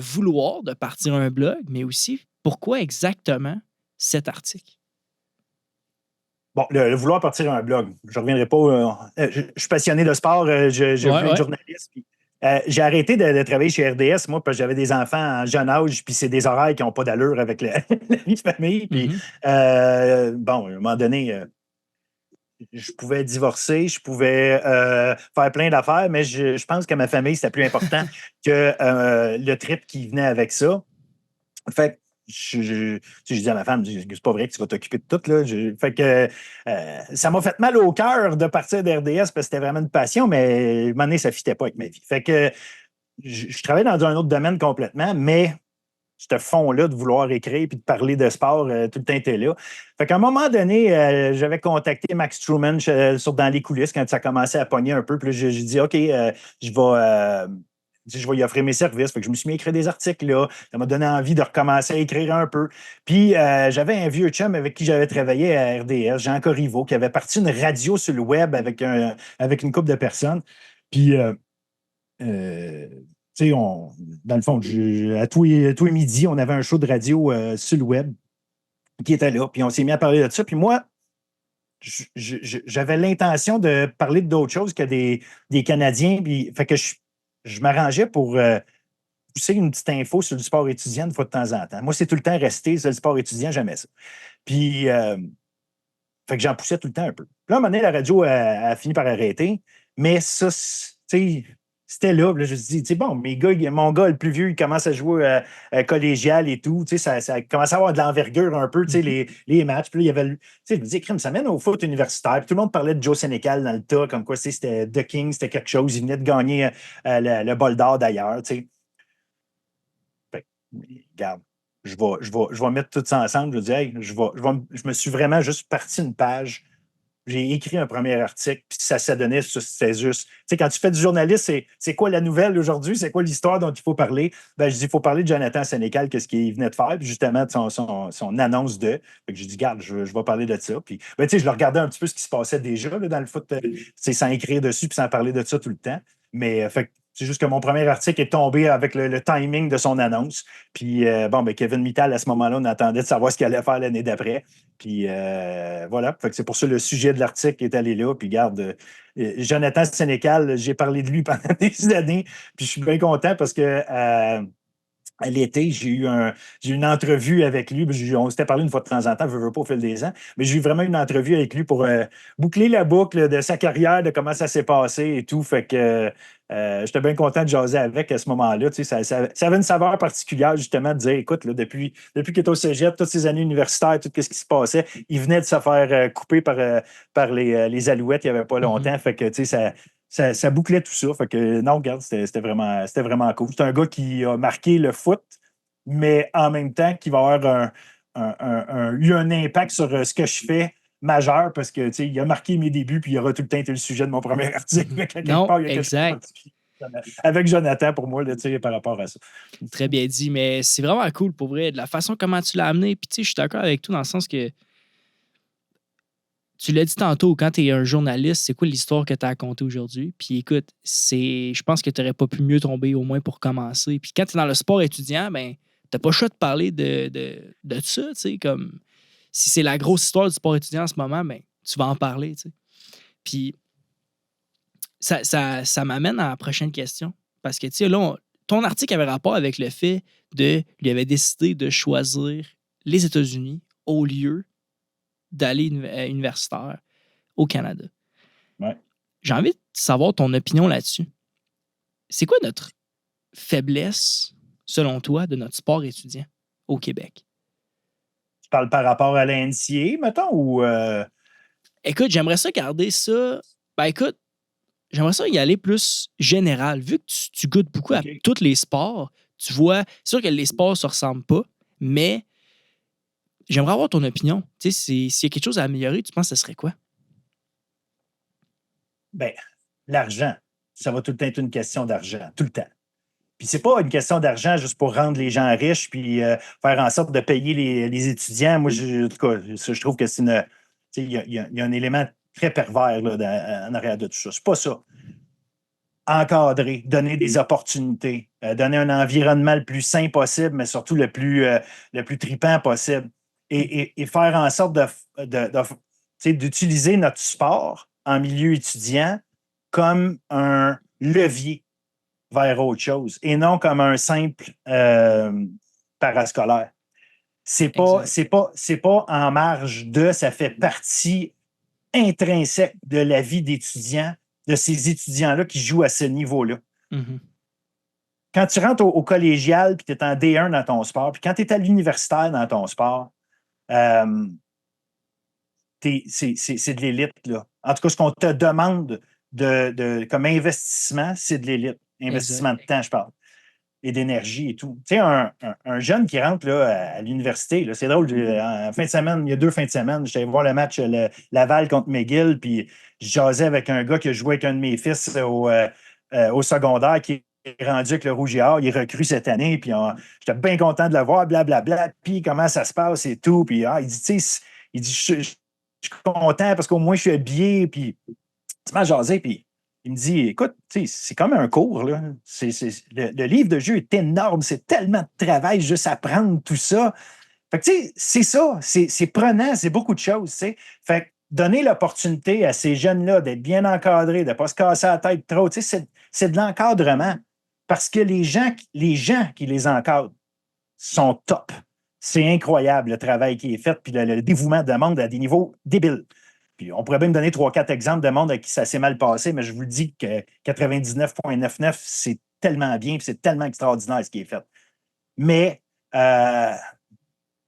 vouloir de partir un blog, mais aussi pourquoi exactement cet article? Bon, le vouloir partir un blog, je ne reviendrai pas. Je suis passionné de sport, je voulais être journaliste. Puis, j'ai arrêté de travailler chez RDS, moi, parce que j'avais des enfants en jeune âge, puis c'est des horaires qui n'ont pas d'allure avec la vie de famille. Puis, à un moment donné, je pouvais divorcer, je pouvais faire plein d'affaires, mais je pense que ma famille, c'était plus important que le trip qui venait avec ça. Fait que je dis à ma femme, c'est pas vrai que tu vas t'occuper de tout. Là. Fait que ça m'a fait mal au cœur de partir d'RDS parce que c'était vraiment une passion, mais à un moment donné, ça ne fitait pas avec ma vie. Fait que je travaillais dans un autre domaine complètement, mais ce fond-là de vouloir écrire et de parler de sport, tout le temps était là. Fait qu'à un moment donné, j'avais contacté Max Truman dans les coulisses quand ça commençait à pogner un peu. Puis j'ai dit, OK, je vais y offrir mes services. Fait que je me suis mis à écrire des articles là. Ça m'a donné envie de recommencer à écrire un peu. Puis j'avais un vieux chum avec qui j'avais travaillé à RDS, Jean Corriveau, qui avait parti une radio sur le web avec une couple de personnes. Puis dans le fond, à tous les midis, on avait un show de radio sur le web qui était là. Puis on s'est mis à parler de ça. Puis moi, j'avais l'intention de parler d'autres choses que des Canadiens. Puis, fait que je m'arrangeais pour pousser une petite info sur le sport étudiant une fois de temps en temps. Moi, c'est tout le temps resté sur le sport étudiant, jamais ça. Puis, Fait que j'en poussais tout le temps un peu. Puis là, à un moment donné, la radio a fini par arrêter. Mais ça, tu sais, c'était là. Puis là, je me suis dit, tu sais, bon, mon gars le plus vieux, il commence à jouer collégial et tout. Tu sais, ça commence à avoir de l'envergure un peu, tu sais, les matchs. Puis là, il y avait, tu sais, je me dis, crime, ça mène au foot universitaire. Puis tout le monde parlait de Joe Sénécal dans le tas, comme quoi, tu sais, c'était The King, c'était quelque chose. Il venait de gagner le bol d'or d'ailleurs, tu sais. Fait que, regarde, je vais mettre tout ça ensemble. Je dis, hey, je me suis vraiment juste parti une page. J'ai écrit un premier article, puis ça s'adonnait, c'est juste. Tu sais, quand tu fais du journalisme, c'est quoi la nouvelle aujourd'hui? C'est quoi l'histoire dont il faut parler? Ben, je dis, il faut parler de Jonathan Sénécal, qu'est-ce qu'il venait de faire, puis justement, de son annonce de. Fait que j'ai dit, garde, je vais parler de ça. Puis, ben, tu sais, je le regardais un petit peu ce qui se passait déjà là, dans le foot, sans écrire dessus, puis sans parler de ça tout le temps. Mais, fait c'est juste que mon premier article est tombé avec le timing de son annonce. Puis, bon, ben, Kevin Mittal, à ce moment-là, on attendait de savoir ce qu'il allait faire l'année d'après. Puis, voilà. Fait que c'est pour ça le sujet de l'article est allé là. Puis, garde, Jonathan Sénécal, j'ai parlé de lui pendant des années. Puis, je suis bien content parce que à l'été, j'ai eu une entrevue avec lui. On s'était parlé une fois de temps en temps, je ne veux pas au fil des ans, mais j'ai eu vraiment une entrevue avec lui pour boucler la boucle de sa carrière, de comment ça s'est passé et tout. Fait que j'étais bien content de jaser avec à ce moment-là. Tu sais, ça avait une saveur particulière, justement, de dire, écoute, là, depuis qu'il est au cégep, toutes ces années universitaires, tout ce qui se passait, il venait de se faire couper par les Alouettes il n'y avait pas longtemps. Fait que, tu sais, ça bouclait tout ça. Fait que non, regarde, c'était vraiment cool. C'est un gars qui a marqué le foot, mais en même temps, qui va avoir eu un impact sur ce que je fais majeur parce que il a marqué mes débuts, puis il aura tout le temps été le sujet de mon premier article. Non, exact. Avec Jonathan, pour moi, là, par rapport à ça. Très bien dit, mais c'est vraiment cool pour vrai. De la façon comment tu l'as amené. Puis, tu sais, je suis d'accord avec toi dans le sens que tu l'as dit tantôt, quand tu es un journaliste, c'est quoi l'histoire que tu as racontée aujourd'hui? Puis écoute, je pense que tu n'aurais pas pu mieux tomber au moins pour commencer. Puis quand tu es dans le sport étudiant, ben, tu n'as pas le choix de parler de ça, tu sais, comme si c'est la grosse histoire du sport étudiant en ce moment, ben, tu vas en parler, tu sais. Puis ça m'amène à la prochaine question. Parce que, tu sais, là, ton article avait rapport avec le fait lui avait décidé de choisir les États-Unis au lieu d'aller universitaire au Canada. Ouais. J'ai envie de savoir ton opinion là-dessus. C'est quoi notre faiblesse, selon toi, de notre sport étudiant au Québec? Tu parles par rapport à la NCAA, mettons, ou... Écoute, j'aimerais ça garder ça... Ben écoute, j'aimerais ça y aller plus général. Vu que tu goûtes beaucoup à tous les sports, tu vois... C'est sûr que les sports ne se ressemblent pas, mais j'aimerais avoir ton opinion. Tu sais, s'il y a quelque chose à améliorer, tu penses que ce serait quoi? Ben, l'argent. Ça va tout le temps être une question d'argent, tout le temps. Puis c'est pas une question d'argent juste pour rendre les gens riches puis faire en sorte de payer les étudiants. Moi, en tout cas, je trouve que c'est une... Il y a un élément très pervers là, en arrière de tout ça. C'est pas ça. Encadrer, donner des opportunités, donner un environnement le plus sain possible, mais surtout le plus tripant possible. Et faire en sorte d'utiliser notre sport en milieu étudiant comme un levier vers autre chose et non comme un simple parascolaire. C'est pas en marge de, ça fait partie intrinsèque de la vie d'étudiant, de ces étudiants-là qui jouent à ce niveau-là. Mm-hmm. Quand tu rentres au collégial puis tu es en D1 dans ton sport, puis quand tu es à l'universitaire dans ton sport, c'est de l'élite, là. En tout cas, ce qu'on te demande comme investissement, c'est de l'élite. Investissement de temps, je parle. Et d'énergie et tout. Tu sais, un jeune qui rentre là, à l'université, là, c'est drôle, en fin de semaine, il y a 2 fins de semaine, j'étais voir le match Laval contre McGill, puis je jasais avec un gars qui a joué avec un de mes fils au secondaire, qui est rendu avec le Rouge et Or, il est recru cette année, puis j'étais bien content de le voir, blablabla, puis comment ça se passe et tout, puis il dit, tu sais, je suis content parce qu'au moins je suis habillé, puis tu m'as jasé, puis il me dit, écoute, c'est comme un cours, là. Le livre de jeu est énorme, c'est tellement de travail juste à apprendre tout ça. Fait que, tu sais, c'est ça, c'est prenant, c'est beaucoup de choses, tu sais. Fait que donner l'opportunité à ces jeunes-là d'être bien encadrés, de ne pas se casser la tête trop, tu sais, c'est de l'encadrement. Parce que les gens qui les encadrent sont top. C'est incroyable le travail qui est fait, puis le dévouement de monde à des niveaux débiles. Puis on pourrait même donner 3-4 exemples de monde à qui ça s'est mal passé, mais je vous dis que 99,99, c'est tellement bien, puis c'est tellement extraordinaire ce qui est fait. Mais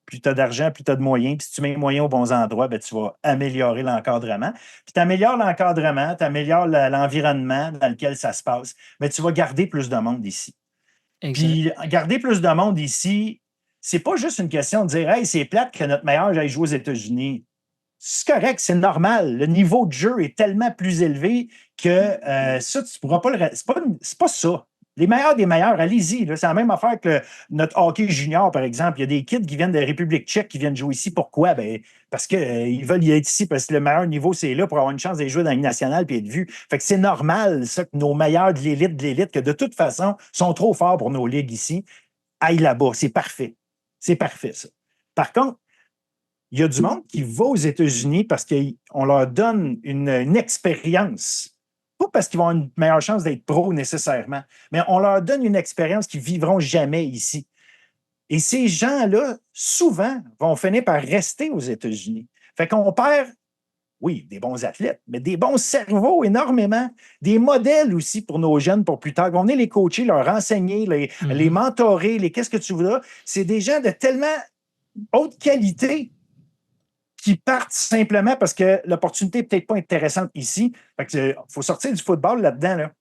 plus tu as d'argent, plus tu as de moyens. Puis si tu mets les moyens aux bons endroits, ben, tu vas améliorer l'encadrement. Puis tu améliores l'encadrement, tu améliores l'environnement dans lequel ça se passe, mais tu vas garder plus de monde ici. Exact. Puis garder plus de monde ici, c'est pas juste une question de dire « Hey, c'est plate que notre meilleur aille jouer aux États-Unis ». C'est correct, c'est normal. Le niveau de jeu est tellement plus élevé que ça, tu pourras pas le. C'est pas ça. Les meilleurs des meilleurs, allez-y. C'est la même affaire que notre hockey junior, par exemple. Il y a des kids qui viennent de République tchèque qui viennent jouer ici. Pourquoi? Ben, parce qu'ils veulent y être ici, parce que le meilleur niveau, c'est là pour avoir une chance d'aller jouer dans la Ligue nationale et être vu. Fait que c'est normal, ça, que nos meilleurs de l'élite, que de toute façon, sont trop forts pour nos ligues ici, aillent là-bas. C'est parfait. C'est parfait, ça. Par contre, il y a du monde qui va aux États-Unis parce qu'on leur donne une expérience. Pas parce qu'ils vont avoir une meilleure chance d'être pro nécessairement, mais on leur donne une expérience qu'ils ne vivront jamais ici. Et ces gens-là, souvent, vont finir par rester aux États-Unis. Fait qu'on perd, oui, des bons athlètes, mais des bons cerveaux énormément, des modèles aussi pour nos jeunes pour plus tard. On venir les coacher, leur enseigner, les mentorer, les qu'est-ce que tu voudras. C'est des gens de tellement haute qualité qui partent simplement parce que l'opportunité n'est peut-être pas intéressante ici. Il faut sortir du football là-dedans. Là.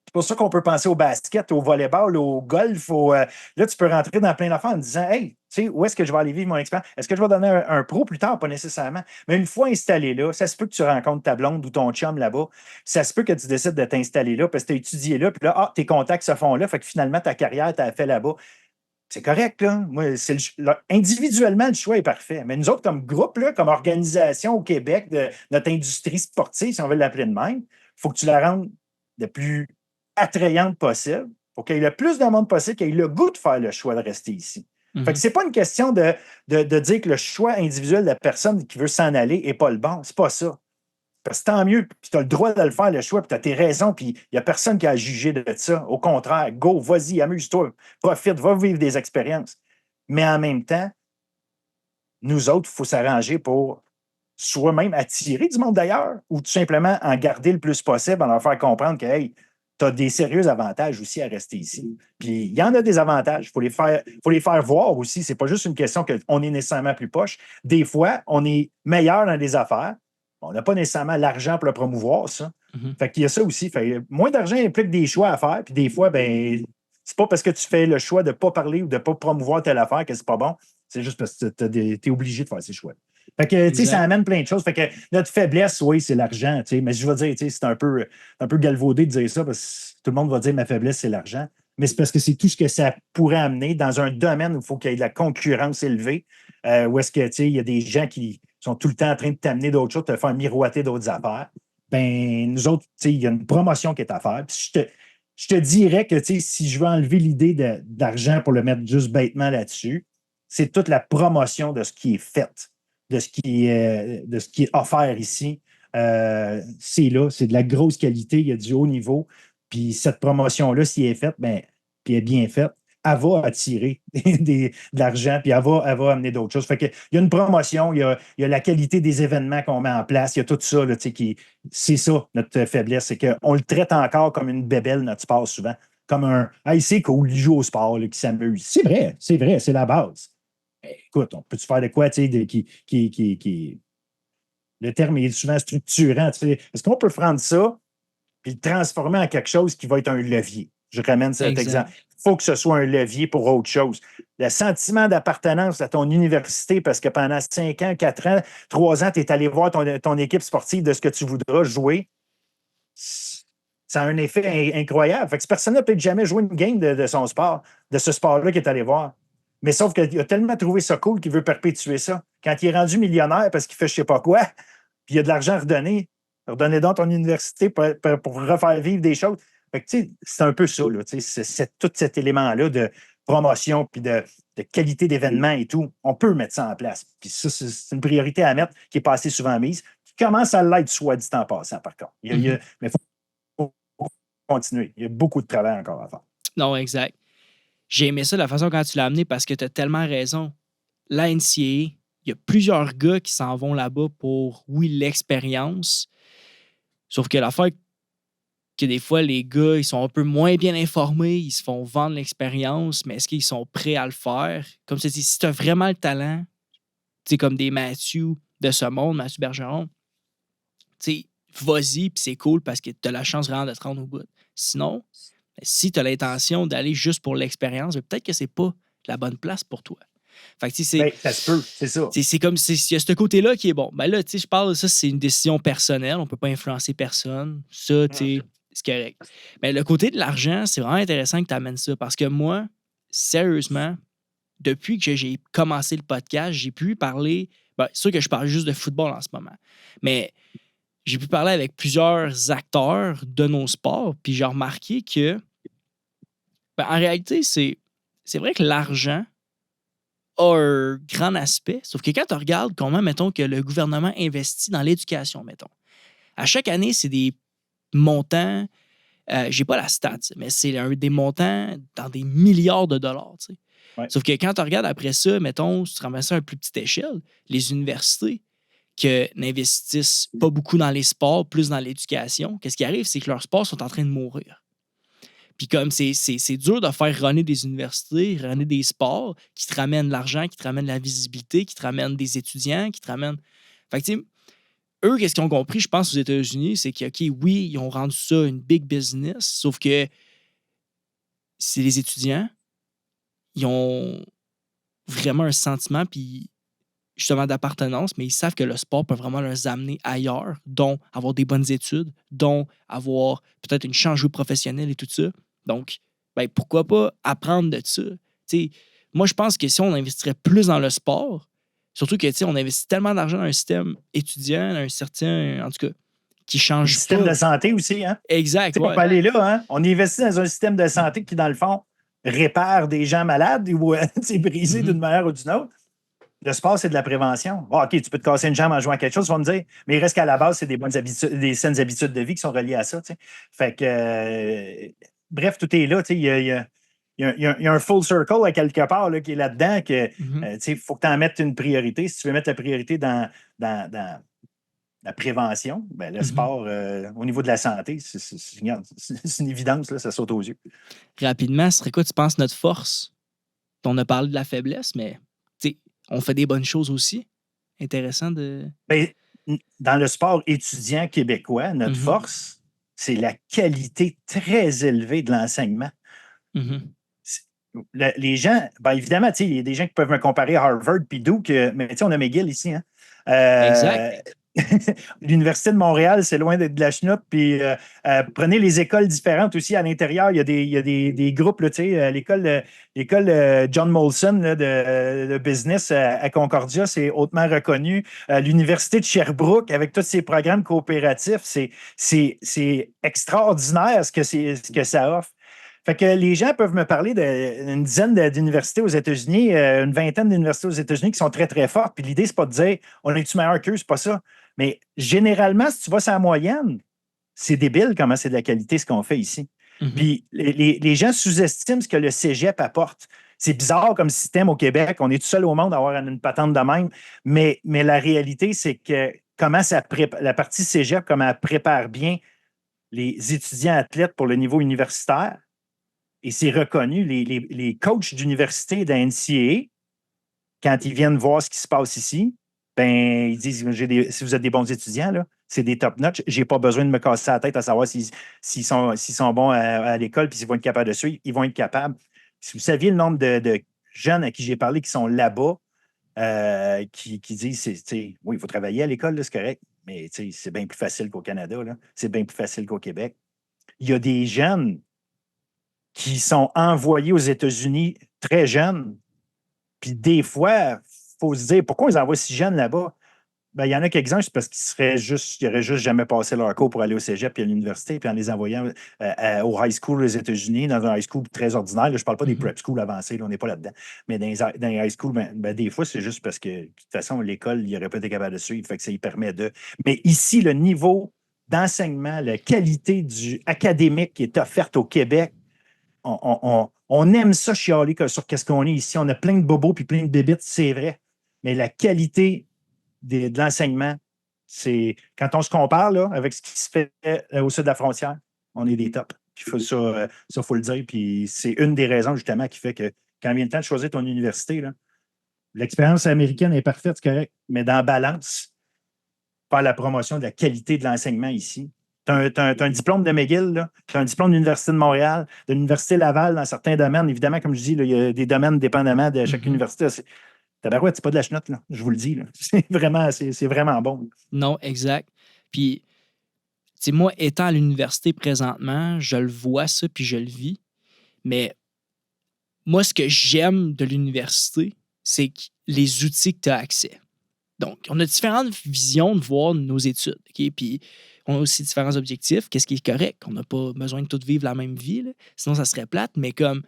C'est pour ça qu'on peut penser au basket, au volleyball, au golf. Là, tu peux rentrer dans plein d'affaires en disant Hey, tu sais, où est-ce que je vais aller vivre mon expérience? Est-ce que je vais donner un pro plus tard? Pas nécessairement. Mais une fois installé là, ça se peut que tu rencontres ta blonde ou ton chum là-bas. Ça se peut que tu décides de t'installer là parce que tu as étudié là. Puis là, tes contacts se font là. Fait que finalement, ta carrière, tu as fait là-bas. C'est correct, là. Moi, individuellement, le choix est parfait. Mais nous autres, comme groupe, là, comme organisation au Québec de notre industrie sportive, si on veut l'appeler de même, il faut que tu la rendes le plus attrayante possible. Il faut qu'il y ait le plus de monde possible qui ait le goût de faire le choix de rester ici. Fait que c'est pas une question de dire que le choix individuel de la personne qui veut s'en aller n'est pas le bon. C'est pas ça. Parce que tant mieux, puis tu as le droit de le faire, le choix, puis tu as tes raisons, puis il n'y a personne qui a jugé de ça. Au contraire, go, vas-y, amuse-toi, profite, va vivre des expériences. Mais en même temps, nous autres, il faut s'arranger pour soit même attirer du monde d'ailleurs, ou tout simplement en garder le plus possible, en leur faire comprendre que, hey, tu as des sérieux avantages aussi à rester ici. Puis il y en a des avantages, il faut les faire voir aussi. C'est pas juste une question qu'on est nécessairement plus poche. Des fois, on est meilleur dans des affaires. On n'a pas nécessairement l'argent pour le promouvoir, ça. Fait qu'il y a ça aussi. Fait, moins d'argent implique des choix à faire. Puis des fois, ben, c'est pas parce que tu fais le choix de ne pas parler ou de ne pas promouvoir telle affaire que c'est pas bon. C'est juste parce que tu es obligé de faire ces choix. Fait que, tu sais, ça amène plein de choses. Fait que notre faiblesse, oui, c'est l'argent, tu sais. Mais je veux dire, tu sais, c'est un peu galvaudé de dire ça parce que tout le monde va dire ma faiblesse, c'est l'argent. Mais c'est parce que c'est tout ce que ça pourrait amener dans un domaine où il faut qu'il y ait de la concurrence élevée, où est-ce que, tu sais, il y a des gens qui sont tout le temps en train de t'amener d'autres choses, de te faire miroiter d'autres affaires. Ben, nous autres, tu sais, il y a une promotion qui est à faire. Puis je te dirais que, tu sais, si je veux enlever l'idée d'argent pour le mettre juste bêtement là-dessus, c'est toute la promotion de ce qui est fait, de ce qui est offert ici. C'est là, c'est de la grosse qualité, il y a du haut niveau. Puis cette promotion-là, si elle est faite, ben, puis elle est bien faite, elle va attirer de l'argent, puis elle va amener d'autres choses. Fait que, il y a une promotion, il y a la qualité des événements qu'on met en place, il y a tout ça, là, c'est ça, notre faiblesse, c'est qu'on le traite encore comme une bébelle, notre sport, souvent. Comme un « Hey, c'est cool, il joue au sport, là, qui s'amuse. » C'est vrai, c'est la base. Mais écoute, on peut-tu faire de quoi, tu sais, qui. Le terme est souvent structurant, tu sais. Est-ce qu'on peut prendre ça et le transformer en quelque chose qui va être un levier? Je ramène cet exemple. Il faut que ce soit un levier pour autre chose. Le sentiment d'appartenance à ton université, parce que pendant 5 ans, 4 ans, 3 ans, tu es allé voir ton équipe sportive de ce que tu voudras jouer, ça a un effet incroyable. Fait que cette personne n'a peut-être jamais joué une game de son sport, de ce sport-là qu'il est allé voir. Mais sauf qu'il a tellement trouvé ça cool qu'il veut perpétuer ça. Quand il est rendu millionnaire parce qu'il fait je ne sais pas quoi, puis il y a de l'argent à redonner, redonnez donc ton université pour refaire vivre des choses. Fait que, c'est un peu ça, là, c'est tout cet élément-là de promotion puis de qualité d'événement et tout. On peut mettre ça en place. Puis ça, c'est une priorité à mettre qui est pas assez souvent mise, qui commence à l'être, soit dit en passant, par contre. Mais il faut continuer. Il y a beaucoup de travail encore à faire. Non, exact. J'ai aimé ça, la façon quand tu l'as amené, parce que tu as tellement raison. La NCAA, il il y a plusieurs gars qui s'en vont là-bas pour, oui, l'expérience. Sauf que l'affaire que des fois, les gars, ils sont un peu moins bien informés, ils se font vendre l'expérience, mais est-ce qu'ils sont prêts à le faire? Comme ça, si tu as vraiment le talent, tu sais, comme des Mathieu de ce monde, Mathieu Bergeron, tu sais, vas-y, puis c'est cool parce que tu as la chance vraiment de te rendre au bout. Sinon, si tu as l'intention d'aller juste pour l'expérience, peut-être que c'est pas la bonne place pour toi. Fait que, tu sais, ça se peut, c'est ça. C'est comme il y a ce côté-là qui est bon. Ben là, tu sais, je parle de ça, c'est une décision personnelle. On peut pas influencer personne. Ça, tu sais, c'est correct. Mais le côté de l'argent, c'est vraiment intéressant que tu amènes ça parce que moi, sérieusement, depuis que j'ai commencé le podcast, j'ai pu parler. Ben, c'est sûr que je parle juste de football en ce moment. Mais j'ai pu parler avec plusieurs acteurs de nos sports, puis j'ai remarqué que, ben, en réalité, c'est vrai que l'argent a un grand aspect, sauf que quand tu regardes comment, mettons, que le gouvernement investit dans l'éducation, mettons, à chaque année, c'est des montants, j'ai pas la stat, mais c'est des montants dans des milliards de dollars, tu sais. Ouais. Sauf que quand tu regardes après ça, mettons, si tu ramasses ça à une plus petite échelle, les universités que n'investissent pas beaucoup dans les sports, plus dans l'éducation, qu'est-ce qui arrive, c'est que leurs sports sont en train de mourir. Puis comme c'est dur de faire runner des universités, runner des sports qui te ramènent de l'argent, qui te ramènent de la visibilité, qui te ramènent des étudiants, qui te ramènent... Fait que tu sais, eux, qu'est-ce qu'ils ont compris, je pense, aux États-Unis, c'est que, OK, oui, ils ont rendu ça une big business, sauf que c'est les étudiants, ils ont vraiment un sentiment, puis justement d'appartenance, mais ils savent que le sport peut vraiment les amener ailleurs, dont avoir des bonnes études, dont avoir peut-être une chance de jouer professionnelle et tout ça. Donc, ben, pourquoi pas apprendre de ça? T'sais, moi, je pense que si on investirait plus dans le sport, surtout que on investit tellement d'argent dans un système étudiant, un certain, en tout cas, qui change Le système pas. de santé aussi, hein? Exact. On peut aller là, hein? On investit dans un système de santé qui, dans le fond, répare des gens malades ou brisés d'une manière ou d'une autre. Le sport, c'est de la prévention. Bon, OK, tu peux te casser une jambe en jouant à quelque chose, tu vas me dire, mais il reste qu'à la base, c'est des bonnes habitudes, des saines habitudes de vie qui sont reliées à ça. T'sais. Fait que, bref, tout est là. Il y a un full circle à quelque part là, qui est là-dedans. Il faut que tu en mettes une priorité. Si tu veux mettre la priorité dans la prévention, ben, le sport, au niveau de la santé, c'est une évidence, là, ça saute aux yeux. Rapidement, ce serait quoi, tu penses, notre force? On a parlé de la faiblesse, mais on fait des bonnes choses aussi. Intéressant de... Ben, dans le sport étudiant québécois, notre force, c'est la qualité très élevée de l'enseignement. Les gens, ben évidemment, il y a des gens qui peuvent me comparer à Harvard puis Duke, mais on a McGill ici. Hein? Exact. L'Université de Montréal, c'est loin d'être de la chenoute. Puis prenez les écoles différentes aussi à l'intérieur. Il y a des groupes, là, l'école John Molson là, de business à Concordia, c'est hautement reconnu. L'Université de Sherbrooke, avec tous ses programmes coopératifs, c'est extraordinaire ce que ça offre. Fait que les gens peuvent me parler d'une dizaine d'universités aux États-Unis, une vingtaine d'universités aux États-Unis qui sont très, très fortes. Puis l'idée, c'est pas de dire on est-tu meilleur qu'eux, c'est pas ça. Mais généralement, si tu vas sur la moyenne, c'est débile comment c'est de la qualité ce qu'on fait ici. Puis les gens sous-estiment ce que le cégep apporte. C'est bizarre comme système au Québec. On est tout seul au monde à avoir une patente de même. Mais la réalité, c'est que comment la partie cégep, comment elle prépare bien les étudiants athlètes pour le niveau universitaire. Et c'est reconnu, les coachs d'université de la NCAA, quand ils viennent voir ce qui se passe ici, ben, ils disent si vous êtes des bons étudiants, là, c'est des top-notch. Je n'ai pas besoin de me casser la tête à savoir s'ils sont bons à l'école et s'ils vont être capables de suivre. Ils vont être capables. Si vous saviez le nombre de jeunes à qui j'ai parlé qui sont là-bas, qui disent oui, il faut travailler à l'école, là, c'est correct, mais c'est bien plus facile qu'au Canada. Là. C'est bien plus facile qu'au Québec. Il y a des jeunes qui sont envoyés aux États-Unis très jeunes. Puis des fois, il faut se dire, pourquoi ils envoient si jeunes là-bas? Ben, il y en a quelques-uns, c'est parce qu'ils n'auraient juste jamais passé leur cours pour aller au cégep puis à l'université, puis en les envoyant au high school aux États-Unis, dans un high school très ordinaire. Là, je ne parle pas des prep schools avancés, là, on n'est pas là-dedans. Mais dans les high schools, des fois, c'est juste parce que, de toute façon, l'école, il n'aurait pas été capable de suivre, fait que ça y permet de... Mais ici, le niveau d'enseignement, la qualité académique qui est offerte au Québec, on aime ça chialer sur qu'est-ce qu'on est ici. On a plein de bobos puis plein de bébites, c'est vrai. mais la qualité de l'enseignement, c'est quand on se compare là, avec ce qui se fait au sud de la frontière, on est des tops. Puis ça, faut le dire. Puis c'est une des raisons justement qui fait que quand vient le temps de choisir ton université, là, l'expérience américaine est parfaite, c'est correct, mais dans la balance, faire la promotion de la qualité de l'enseignement ici. Tu as un diplôme de McGill, tu as un diplôme de l'Université de Montréal, de l'Université Laval dans certains domaines. Évidemment, comme je dis, là, il y a des domaines dépendamment de chaque université. Tabarouette, c'est pas de la chenotte, là, je vous le dis. Là. C'est vraiment bon. Non, exact. Puis, tu sais, moi, étant à l'université présentement, je le vois ça, puis je le vis. Mais moi, ce que j'aime de l'université, c'est les outils que tu as accès. Donc, on a différentes visions de voir nos études. OK? Puis, on a aussi différents objectifs. Qu'est-ce qui est correct? On n'a pas besoin de tous vivre la même vie, là. Sinon, ça serait plate. Mais comme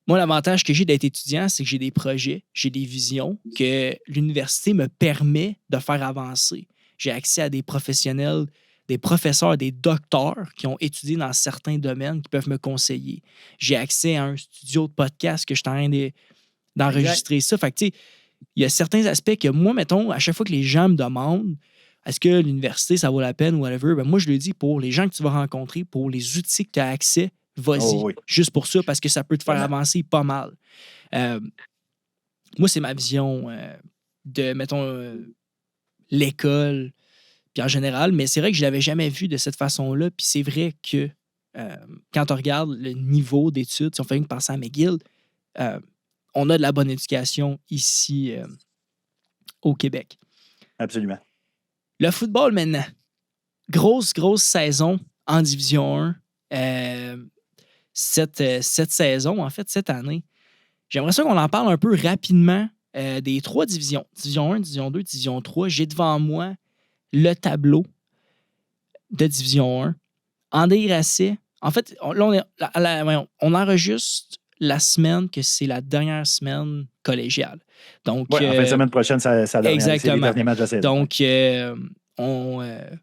moi, l'avantage que j'ai d'être étudiant, c'est que j'ai des projets, j'ai des visions que l'université me permet de faire avancer. J'ai accès à des professionnels, des professeurs, des docteurs qui ont étudié dans certains domaines qui peuvent me conseiller. J'ai accès à un studio de podcast que je suis en train d'enregistrer ça. Fait que, tu sais, il y a certains aspects que moi, mettons, à chaque fois que les gens me demandent est-ce que l'université, ça vaut la peine ou whatever, ben moi, je le dis pour les gens que tu vas rencontrer, pour les outils que tu as accès, vas-y. Oh, oui. Juste pour ça, parce que ça peut te faire Vraiment. avancer pas mal. Moi, c'est ma vision de, mettons, l'école, puis en général, mais c'est vrai que je ne l'avais jamais vu de cette façon-là. Puis c'est vrai que quand on regarde le niveau d'études, si on fait une pensée à McGill, on a de la bonne éducation ici au Québec. Absolument. Le football maintenant. Grosse saison en Division 1. Cette saison, en fait, cette année. J'aimerais ça qu'on en parle un peu rapidement des 3 divisions. Division 1, Division 2, Division 3. J'ai devant moi le tableau de Division 1. André Grasset. En fait, là, on enregistre la semaine que c'est la dernière semaine collégiale. Donc, en fin de semaine prochaine, c'est les derniers matchs de saison. Donc,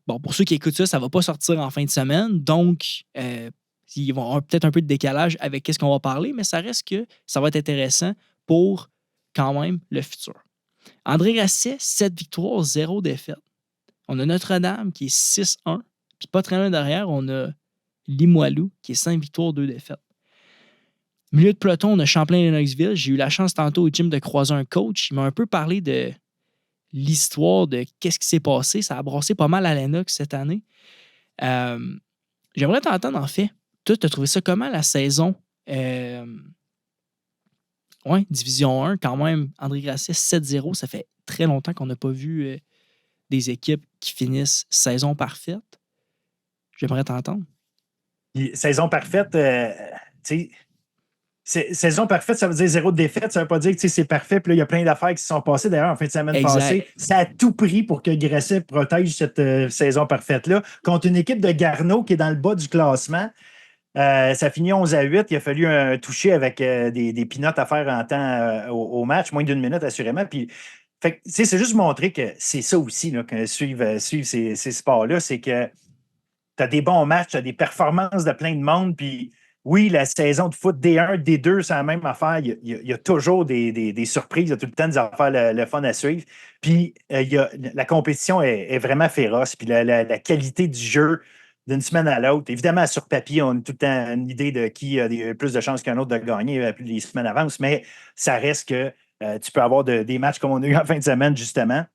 bon, pour ceux qui écoutent ça, ça ne va pas sortir en fin de semaine. Donc, ils vont avoir peut-être un peu de décalage avec ce qu'on va parler, mais ça reste que ça va être intéressant pour quand même le futur. André Grasset, 7 victoires, 0 défaites. On a Notre-Dame qui est 6-1. Puis pas très loin derrière, on a Limoilou qui est 5 victoires, 2 défaites. Milieu de peloton, on a Champlain-Lennoxville. J'ai eu la chance tantôt au gym de croiser un coach. Il m'a un peu parlé de l'histoire de qu'est-ce qui s'est passé. Ça a brassé pas mal à Lennox cette année. J'aimerais t'entendre, en fait. Toi, tu as trouvé ça comment, la saison? Division 1, quand même. André Grasset, 7-0. Ça fait très longtemps qu'on n'a pas vu des équipes qui finissent saison parfaite. J'aimerais t'entendre. Saison parfaite, tu sais, saison parfaite, ça veut dire 0 de défaite. Ça ne veut pas dire que c'est parfait. Puis là, il y a plein d'affaires qui se sont passées. D'ailleurs, en fin de semaine passée, ça a tout pris pour que Grasset protège cette saison parfaite-là contre une équipe de Garneau qui est dans le bas du classement. Ça finit 11-8. Il a fallu un toucher avec des pinottes à faire en temps au match, moins d'une minute assurément. Puis, c'est juste montrer que c'est ça aussi, là, que suivre ces sports-là, c'est que tu as des bons matchs, tu as des performances de plein de monde. Puis, oui, la saison de foot D1, D2, c'est la même affaire. Il y a toujours des surprises, il y a tout le temps des affaires le fun à suivre. Puis, la compétition est vraiment féroce. Puis, la qualité du jeu d'une semaine à l'autre. Évidemment, sur papier, on a tout le temps une idée de qui a plus de chances qu'un autre de gagner plus les semaines avancent, mais ça reste que tu peux avoir des matchs comme on a eu en fin de semaine, justement.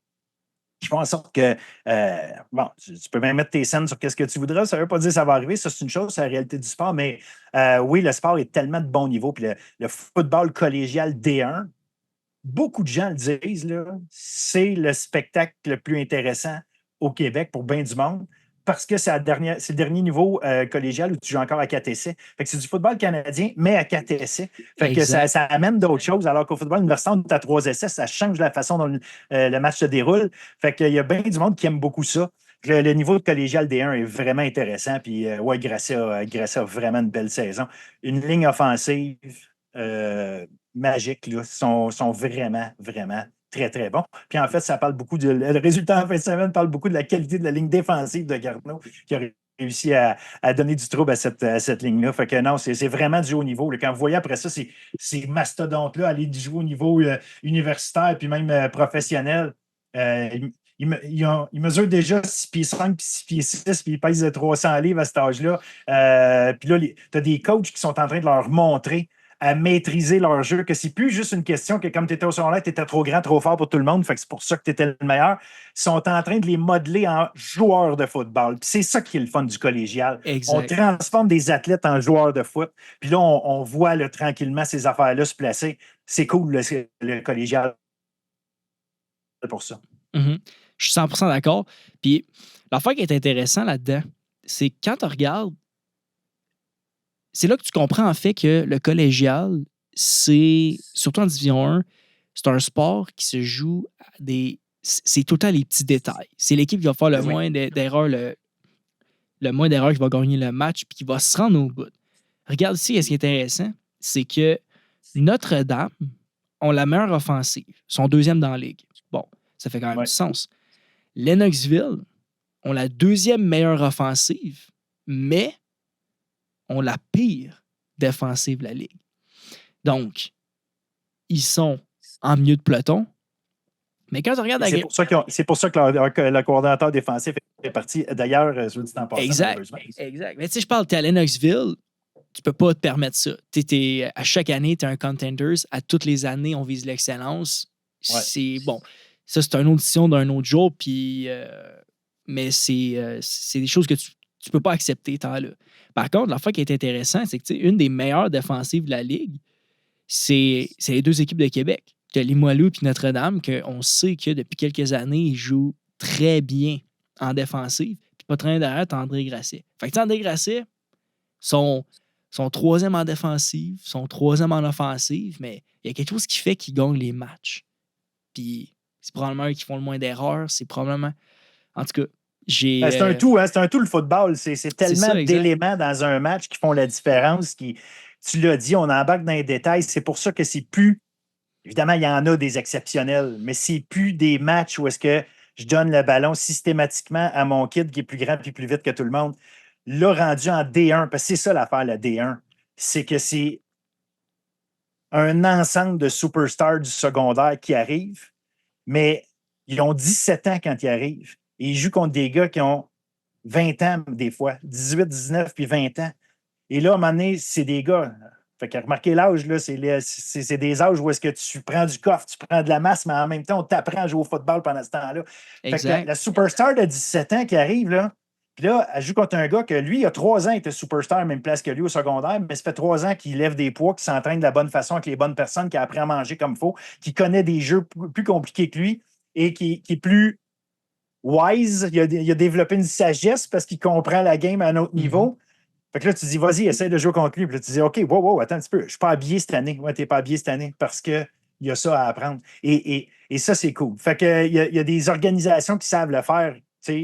Je fais en sorte que, tu peux même mettre tes scènes sur qu'est-ce que tu voudras. Ça ne veut pas dire que ça va arriver. Ça, c'est une chose, c'est la réalité du sport. Mais oui, le sport est tellement de bon niveau. Puis le football collégial D1, beaucoup de gens le disent, là, c'est le spectacle le plus intéressant au Québec pour bien du monde parce que c'est le dernier niveau collégial où tu joues encore à 4 essais. Fait que c'est du football canadien, mais à 4 essais. Fait que ça amène d'autres choses, alors qu'au football universitaire, on est à 3 essais, ça change la façon dont le match se déroule. Fait qu'il y a bien du monde qui aime beaucoup ça. Le niveau de collégial D1 est vraiment intéressant. Puis, Grasset a vraiment une belle saison. Une ligne offensive magique, là, sont vraiment, vraiment très, très bons. Puis en fait, ça parle beaucoup le résultat en fin de semaine parle beaucoup de la qualité de la ligne défensive de Garneau, qui a réussi à donner du trouble à cette ligne-là. Fait que non, c'est vraiment du haut niveau. Là. Quand vous voyez après ça, ces mastodontes-là aller jouer au niveau universitaire puis même professionnel, ils mesurent déjà 6 pieds 5 puis 6 pieds 6 puis ils pèsent 300 livres à cet âge-là. Puis là, tu as des coachs qui sont en train de leur montrer à maîtriser leur jeu, que c'est plus juste une question que comme tu étais au secondaire, tu étais trop grand, trop fort pour tout le monde, fait que c'est pour ça que tu étais le meilleur. Ils sont en train de les modeler en joueurs de football. Puis c'est ça qui est le fun du collégial. Exact. On transforme des athlètes en joueurs de foot, puis là, on voit là, tranquillement ces affaires-là se placer. C'est cool, le collégial, pour ça. Mm-hmm. Je suis 100% d'accord. Puis l'affaire qui est intéressante là-dedans, c'est quand tu regardes, c'est là que tu comprends en fait que le collégial, c'est, surtout en Division 1, c'est un sport qui se joue à c'est tout le temps les petits détails. C'est l'équipe qui va faire le moins d'erreurs, le moins d'erreurs qui va gagner le match puis qui va se rendre au bout. Regarde ici, ce qui est intéressant, c'est que Notre-Dame ont la meilleure offensive. Ils sont deuxième dans la ligue. Bon, ça fait quand même du sens. Lennoxville ont la deuxième meilleure offensive, mais ont la pire défensive de la ligue. Donc, ils sont en milieu de peloton. Mais quand tu regardes... C'est pour ça que le coordonnateur défensif est parti. D'ailleurs, je le dis en passant. Exact. Mais tu sais, je parle, tu es à Lennoxville, tu peux pas te permettre ça. À chaque année, tu es un contenders. À toutes les années, on vise l'excellence. Ouais. C'est bon. Ça, c'est une audition d'un autre jour, puis... mais c'est des choses que tu peux pas accepter tant là. Par contre, l'affaire qui est intéressante, c'est que une des meilleures défensives de la Ligue, c'est les deux équipes de Québec. Tu as Limoilou et Notre-Dame, qu'on sait que depuis quelques années, ils jouent très bien en défensive. Puis pas très derrière, tu as André Grasset. Fait que André Grasset, sont troisième en défensive, sont troisième en offensive, mais il y a quelque chose qui fait qu'ils gagnent les matchs. Puis c'est probablement eux qui font le moins d'erreurs. C'est probablement... En tout cas, c'est un tout, hein? C'est un tout le football. C'est tellement d'éléments dans un match qui font la différence. Tu l'as dit, on embarque dans les détails. C'est pour ça que c'est plus... Évidemment, il y en a des exceptionnels, mais c'est plus des matchs où est-ce que je donne le ballon systématiquement à mon kid qui est plus grand et plus vite que tout le monde. Là, rendu en D1, parce que c'est ça l'affaire, le D1, c'est que c'est un ensemble de superstars du secondaire qui arrivent, mais ils ont 17 ans quand ils arrivent. Et ils jouent contre des gars qui ont 20 ans, des fois, 18, 19 puis 20 ans. Et là, à un moment donné, c'est des gars. Fait que remarquez l'âge, là, c'est des âges où est-ce que tu prends du coffre, tu prends de la masse, mais en même temps, on t'apprend à jouer au football pendant ce temps-là. Fait que la superstar de 17 ans qui arrive, là, puis là, elle joue contre un gars que lui, il a 3 ans, il était superstar, même place que lui au secondaire, mais ça fait 3 ans qu'il lève des poids, qu'il s'entraîne de la bonne façon avec les bonnes personnes, qu'il apprend à manger comme il faut, qu'il connaît des jeux plus compliqués que lui et qui est plus wise. Il a développé une sagesse parce qu'il comprend la game à un autre niveau. Fait que là, tu dis, vas-y, essaie de jouer contre lui. Puis là, tu dis, OK, wow, attends un petit peu. Je ne suis pas habillé cette année. Ouais, tu n'es pas habillé cette année parce qu'il y a ça à apprendre. Et ça, c'est cool. Fait que il y a des organisations qui savent le faire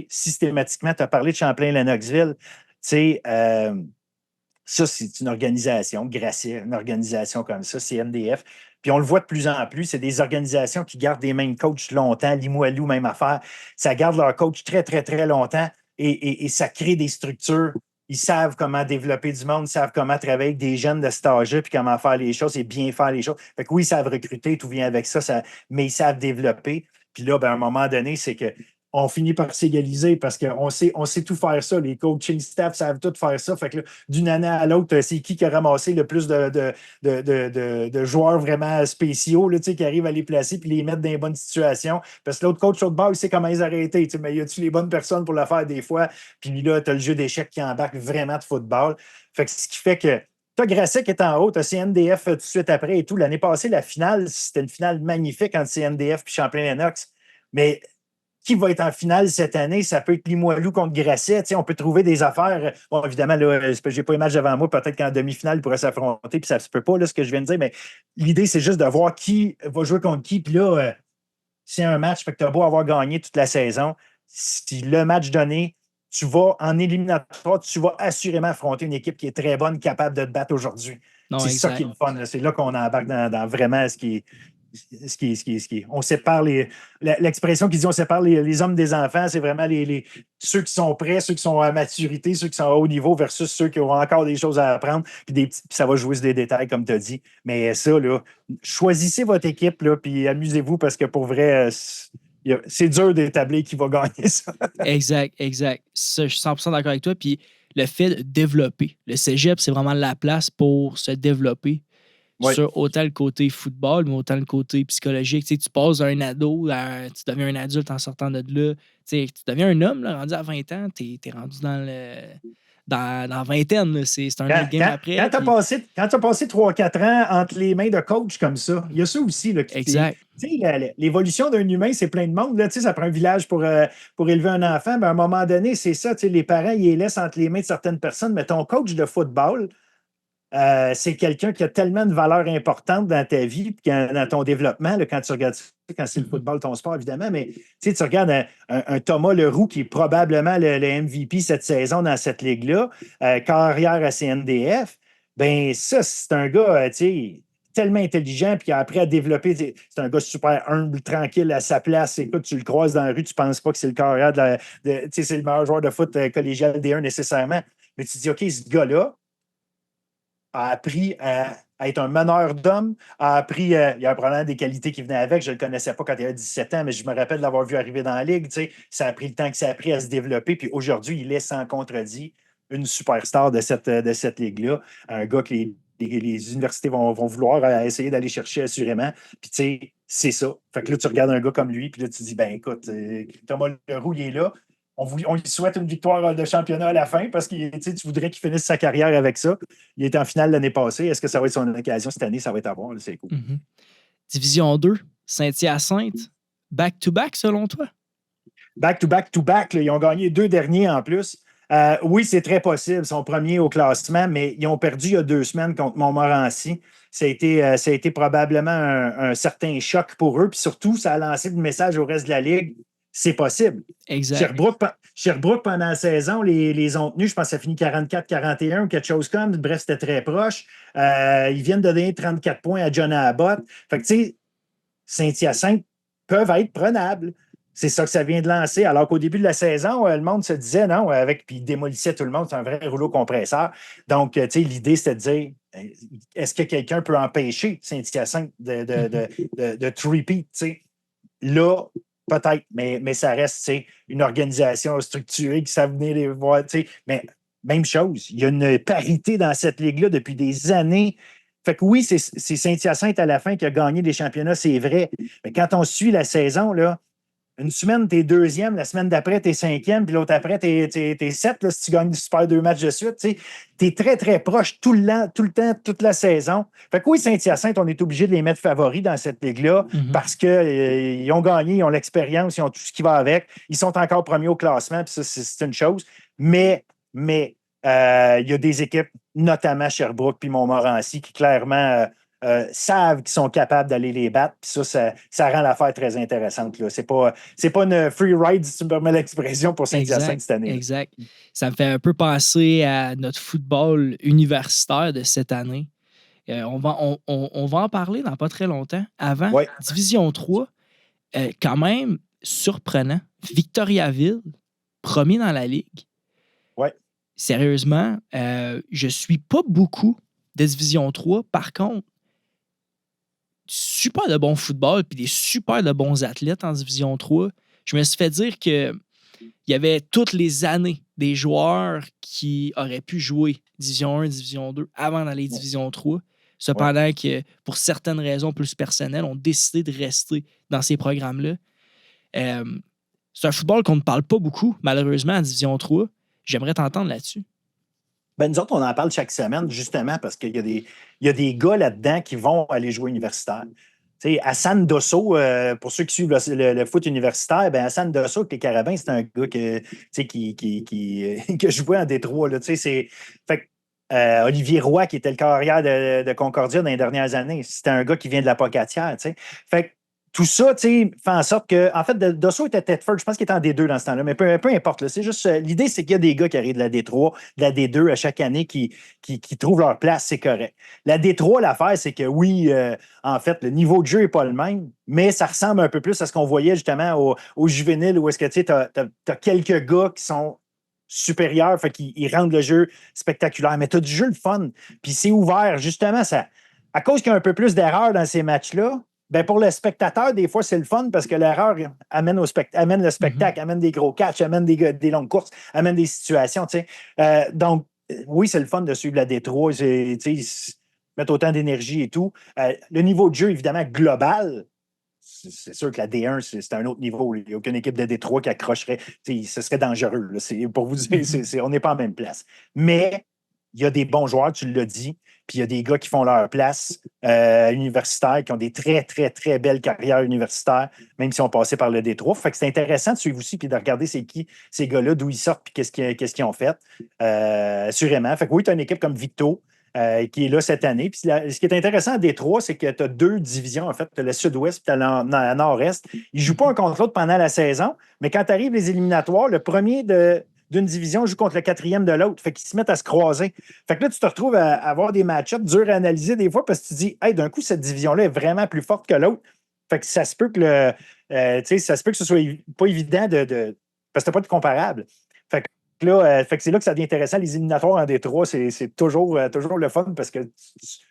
systématiquement. Tu as parlé de Champlain-Lennoxville. Ça, c'est une organisation, Grasset, une organisation comme ça, c'est NDF. Puis on le voit de plus en plus, c'est des organisations qui gardent des mêmes coachs longtemps. Limoilou, même affaire. Ça garde leur coach très, très, très longtemps et ça crée des structures. Ils savent comment développer du monde, ils savent comment travailler avec des jeunes de cet âge-là, puis comment faire les choses et bien faire les choses. Fait que oui, ils savent recruter, tout vient avec ça, mais ils savent développer. Puis là, à un moment donné, c'est qu'on finit par s'égaliser parce qu'on sait tout faire ça. Les coaching staff savent tout faire ça. Fait que là, d'une année à l'autre, c'est qui a ramassé le plus de joueurs vraiment spéciaux là, qui arrivent à les placer puis les mettre dans les bonnes situations. Parce que l'autre coach, l'autre bord, il sait comment les arrêter. Mais y a-tu les bonnes personnes pour le faire des fois? Puis là, tu as le jeu d'échecs qui embarque vraiment de football. Fait que ce qui fait que tu as Grasset qui est en haut, tu as CNDF tout de suite après et tout. L'année passée, la finale, c'était une finale magnifique entre CNDF et Champlain-Lennox. Mais qui va être en finale cette année? Ça peut être Limoilou contre Grasset. On peut trouver des affaires. Bon, évidemment, là, je n'ai pas les matchs devant moi. Peut-être qu'en demi-finale, ils pourraient s'affronter, puis ça ne se peut pas, là, ce que je viens de dire. Mais l'idée, c'est juste de voir qui va jouer contre qui. Puis là, c'est un match, fait que tu as beau avoir gagné toute la saison. Si le match donné, tu vas en éliminatoire, tu vas assurément affronter une équipe qui est très bonne, capable de te battre aujourd'hui. C'est ça qui est le fun. Là. C'est là qu'on embarque dans vraiment ce qui On sépare l'expression qui dit on sépare les hommes des enfants, c'est vraiment ceux qui sont prêts, ceux qui sont à maturité, ceux qui sont à haut niveau versus ceux qui ont encore des choses à apprendre, puis ça va jouer sur des détails, comme tu as dit. Mais ça, là, choisissez votre équipe, là, puis amusez-vous parce que pour vrai, c'est dur d'établir qui va gagner ça. Exact. Ça, je suis 100% d'accord avec toi. Puis le fait de développer. Le cégep, c'est vraiment la place pour se développer. Ouais. Sur autant le côté football, mais autant le côté psychologique. Tu sais, tu passes d'un ado, tu deviens un adulte en sortant de là. Tu sais, tu deviens un homme, là, rendu à 20 ans, tu es rendu dans la vingtaine. Là. C'est un autre game après. Quand tu as passé 3-4 ans entre les mains de coach comme ça, il y a ça aussi. Là, exact. L'évolution d'un humain, c'est plein de monde. Là, ça prend un village pour élever un enfant. Mais à un moment donné, c'est ça. Les parents, ils les laissent entre les mains de certaines personnes. Mais ton coach de football, c'est quelqu'un qui a tellement de valeur importante dans ta vie et dans ton développement, là, quand tu regardes ça, quand c'est le football, ton sport, évidemment, mais tu regardes un Thomas Leroux qui est probablement le MVP cette saison dans cette ligue-là, carrière à CNDF, ben ça, c'est un gars, tellement intelligent, puis après à développer, c'est un gars super humble, tranquille, à sa place. Écoute, tu le croises dans la rue, tu ne penses pas que c'est le carrière c'est le meilleur joueur de foot collégial D1 nécessairement, mais tu te dis, OK, ce gars-là, a appris à être un meneur d'hommes, a appris, il y a probablement des qualités qui venaient avec, je ne le connaissais pas quand il avait 17 ans, mais je me rappelle de l'avoir vu arriver dans la ligue, ça a pris le temps que ça a pris à se développer, puis aujourd'hui, il est sans contredit une superstar de cette ligue-là, un gars que les universités vont vouloir essayer d'aller chercher assurément, puis tu sais, c'est ça. Fait que là, tu regardes un gars comme lui, puis là, tu te dis, ben écoute, Thomas Leroux, il est là, on lui souhaite une victoire de championnat à la fin parce que tu voudrais qu'il finisse sa carrière avec ça. Il était en finale l'année passée. Est-ce que ça va être son occasion cette année? Ça va être à voir. C'est cool. Mm-hmm. Division 2, Saint-Hyacinthe, back-to-back selon toi? Back-to-back-to-back. Ils ont gagné 2 derniers en plus. Oui, c'est très possible. Ils sont premiers au classement, mais ils ont perdu il y a 2 semaines contre Montmorency. Ça a été probablement un certain choc pour eux. Puis surtout, ça a lancé le message au reste de la Ligue. C'est possible. Exact. Sherbrooke, pendant la saison, les ont tenus, je pense que ça finit 44-41 ou quelque chose comme. Bref, c'était très proche. Ils viennent de donner 34 points à John Abbott. Fait que, tu sais, Saint-Hyacinthe peuvent être prenables. C'est ça que ça vient de lancer. Alors qu'au début de la saison, le monde se disait non, puis il démolissait tout le monde. C'est un vrai rouleau compresseur. Donc, tu sais, l'idée, c'était de dire est-ce que quelqu'un peut empêcher Saint-Hyacinthe de three-peat, tu sais? Là, peut-être, mais ça reste une organisation structurée qui savent venir les voir. Mais même chose, il y a une parité dans cette ligue-là depuis des années. Fait que oui, c'est Saint-Hyacinthe à la fin qui a gagné des championnats, c'est vrai. Mais quand on suit la saison, là, une semaine, t'es deuxième, la semaine d'après, t'es cinquième, puis l'autre après, t'es 7, là, si tu gagnes du super 2 matchs de suite. T'es très, très proche tout le temps, toute la saison. Fait que oui, Saint-Hyacinthe, on est obligé de les mettre favoris dans cette ligue-là parce qu'ils ont gagné, ils ont l'expérience, ils ont tout ce qui va avec. Ils sont encore premiers au classement, puis ça, c'est une chose. Mais il y a des équipes, notamment Sherbrooke puis Montmorency, qui clairement savent qu'ils sont capables d'aller les battre. Puis ça rend l'affaire très intéressante. Là. C'est pas une free ride, si tu me permets l'expression, pour Saint-Hyacinthe cette année. Exact. Ça me fait un peu penser à notre football universitaire de cette année. On va en parler dans pas très longtemps. Avant, Division 3, quand même surprenant. Victoriaville, premier dans la Ligue. Ouais. Sérieusement, je suis pas beaucoup de Division 3. Par contre, super de bon football puis des super de bons athlètes en Division 3. Je me suis fait dire qu'il y avait toutes les années des joueurs qui auraient pu jouer Division 1, Division 2 avant d'aller Division 3. Cependant que, pour certaines raisons plus personnelles, ont décidé de rester dans ces programmes-là. C'est un football qu'on ne parle pas beaucoup, malheureusement, en Division 3. J'aimerais t'entendre là-dessus. Ben, nous autres, on en parle chaque semaine, justement, parce qu'il y a des gars là-dedans qui vont aller jouer universitaire. Tu sais, Hassan Dosso, pour ceux qui suivent le foot universitaire, ben Hassan Dosso avec les Carabins, c'est un gars qui jouait en Détroit. Là, fait que, Olivier Roy, qui était le carrière de Concordia dans les dernières années, c'était un gars qui vient de la Pocatière. Fait que tout ça, tu sais, fait en sorte que, en fait, Dosso était Thetford, je pense qu'il était en D2 dans ce temps-là, mais peu importe. Là, c'est juste, l'idée, c'est qu'il y a des gars qui arrivent de la D3, de la D2 à chaque année qui trouvent leur place, c'est correct. La D3, l'affaire, c'est que oui, en fait, le niveau de jeu n'est pas le même, mais ça ressemble un peu plus à ce qu'on voyait justement au juvénile, où est-ce que tu as quelques gars qui sont supérieurs, fait qu'ils rendent le jeu spectaculaire, mais tu as du jeu le fun, puis c'est ouvert, justement, ça, à cause qu'il y a un peu plus d'erreurs dans ces matchs-là. Ben pour le spectateur, des fois, c'est le fun parce que l'erreur amène le spectacle, amène des gros catchs, amène des longues courses, amène des situations. Donc, oui, c'est le fun de suivre la Détroit. Mettre autant d'énergie et tout. Le niveau de jeu, évidemment, global, c'est sûr que la D1, c'est un autre niveau. Il n'y a aucune équipe de Détroit qui accrocherait. Ce serait dangereux. Là. Pour vous dire, on n'est pas en même place. Mais il y a des bons joueurs, tu l'as dit. Puis il y a des gars qui font leur place universitaire, qui ont des très, très, très belles carrières universitaires, même si on passé par le Détroit. Fait que c'est intéressant de suivre aussi puis de regarder c'est qui ces gars-là, d'où ils sortent puis qu'est-ce qu'ils ont fait. Assurément. Fait que oui, tu as une équipe comme Victo. Qui est là cette année. Puis ce qui est intéressant à Détroit, c'est que tu as deux divisions, en fait. Tu as le sud-ouest et tu as le nord-est. Ils ne jouent pas un contre l'autre pendant la saison, mais quand tu arrives les éliminatoires, le premier d'une division joue contre le quatrième de l'autre. Fait qu'ils se mettent à se croiser. Fait que là, tu te retrouves à avoir des match-ups durs à analyser des fois parce que tu te dis, hey, d'un coup, cette division-là est vraiment plus forte que l'autre. Fait que ça se peut que ça se peut que ce soit pas évident parce que tu n'as pas de comparable. Fait que là, fait que c'est là que ça devient intéressant. Les éliminatoires en Détroit, c'est toujours le fun parce que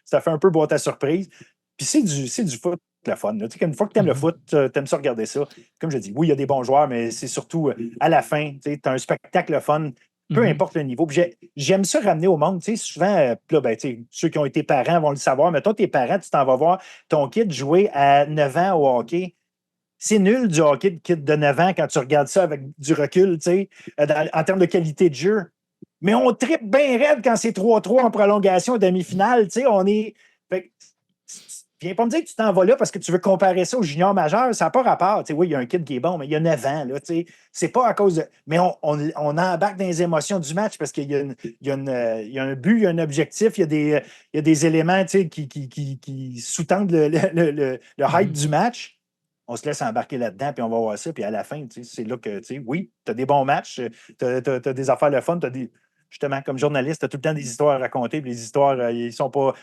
ça fait un peu boîte à surprise. Puis c'est du foot, le fun. Une fois que tu aimes le foot, tu aimes ça regarder ça. Comme je dis, oui, il y a des bons joueurs, mais c'est surtout à la fin, tu as un spectacle fun, peu importe le niveau. J'aime ça ramener au monde. Souvent, là, ben, ceux qui ont été parents vont le savoir, mais toi, tes parents, tu t'en vas voir ton kid jouer à 9 ans au hockey. C'est nul du hockey de kid de 9 ans quand tu regardes ça avec du recul, en termes de qualité de jeu. Mais on trippe bien raide quand c'est 3-3 en prolongation demi-finale. On est. Viens pas me dire que tu t'en vas là parce que tu veux comparer ça au junior majeur. Ça n'a pas rapport. Oui, il y a un kid qui est bon, mais il y a 9 ans. Là, c'est pas à cause de. Mais on embarque dans les émotions du match parce qu'il y a un but, il y a un objectif, il y a des éléments qui sous-tendent le hype du match. On se laisse embarquer là-dedans, puis on va voir ça. Puis à la fin, c'est là que, oui, tu as des bons matchs, tu as des affaires le fun, justement, comme journaliste, tu as tout le temps des histoires à raconter, puis les histoires, ils sont pas.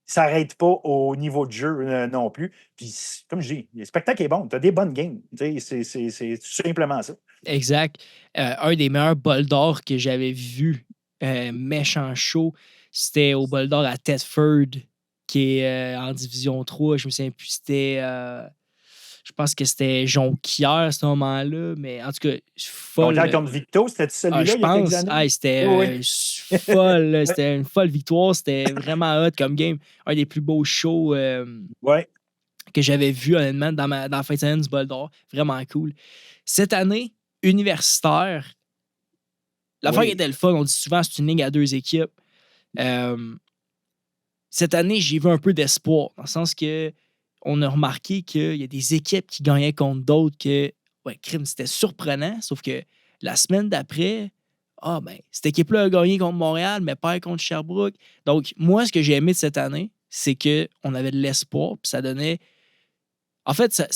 Ça n'arrête pas au niveau de jeu non plus. Puis, comme je dis, le spectacle est bon. Tu as des bonnes games. C'est tout simplement ça. Exact. Un des meilleurs bols d'or que j'avais vu, méchant chaud, c'était au bol d'or à Thetford, qui est en Division 3. Je me souviens plus, c'était. Je pense que c'était Jonquière à ce moment-là, mais en tout cas, folle. Jonquière contre Victo, c'était celui-là je il y a quelques pense. années? C'était folle. C'était une folle victoire. C'était vraiment hot comme game. Un des plus beaux shows que j'avais vu, honnêtement, dans la fin de semaine du bol d'or. Vraiment cool. Cette année, universitaire, l'affaire qui était le fun, on dit souvent c'est une ligue à deux équipes. Cette année, j'ai vu un peu d'espoir, dans le sens que on a remarqué qu'il y a des équipes qui gagnaient contre d'autres que, crime, c'était surprenant, sauf que la semaine d'après, cette équipe-là a gagné contre Montréal, mais pas contre Sherbrooke. Donc, moi, ce que j'ai aimé de cette année, c'est qu'on avait de l'espoir, puis ça donnait. En fait,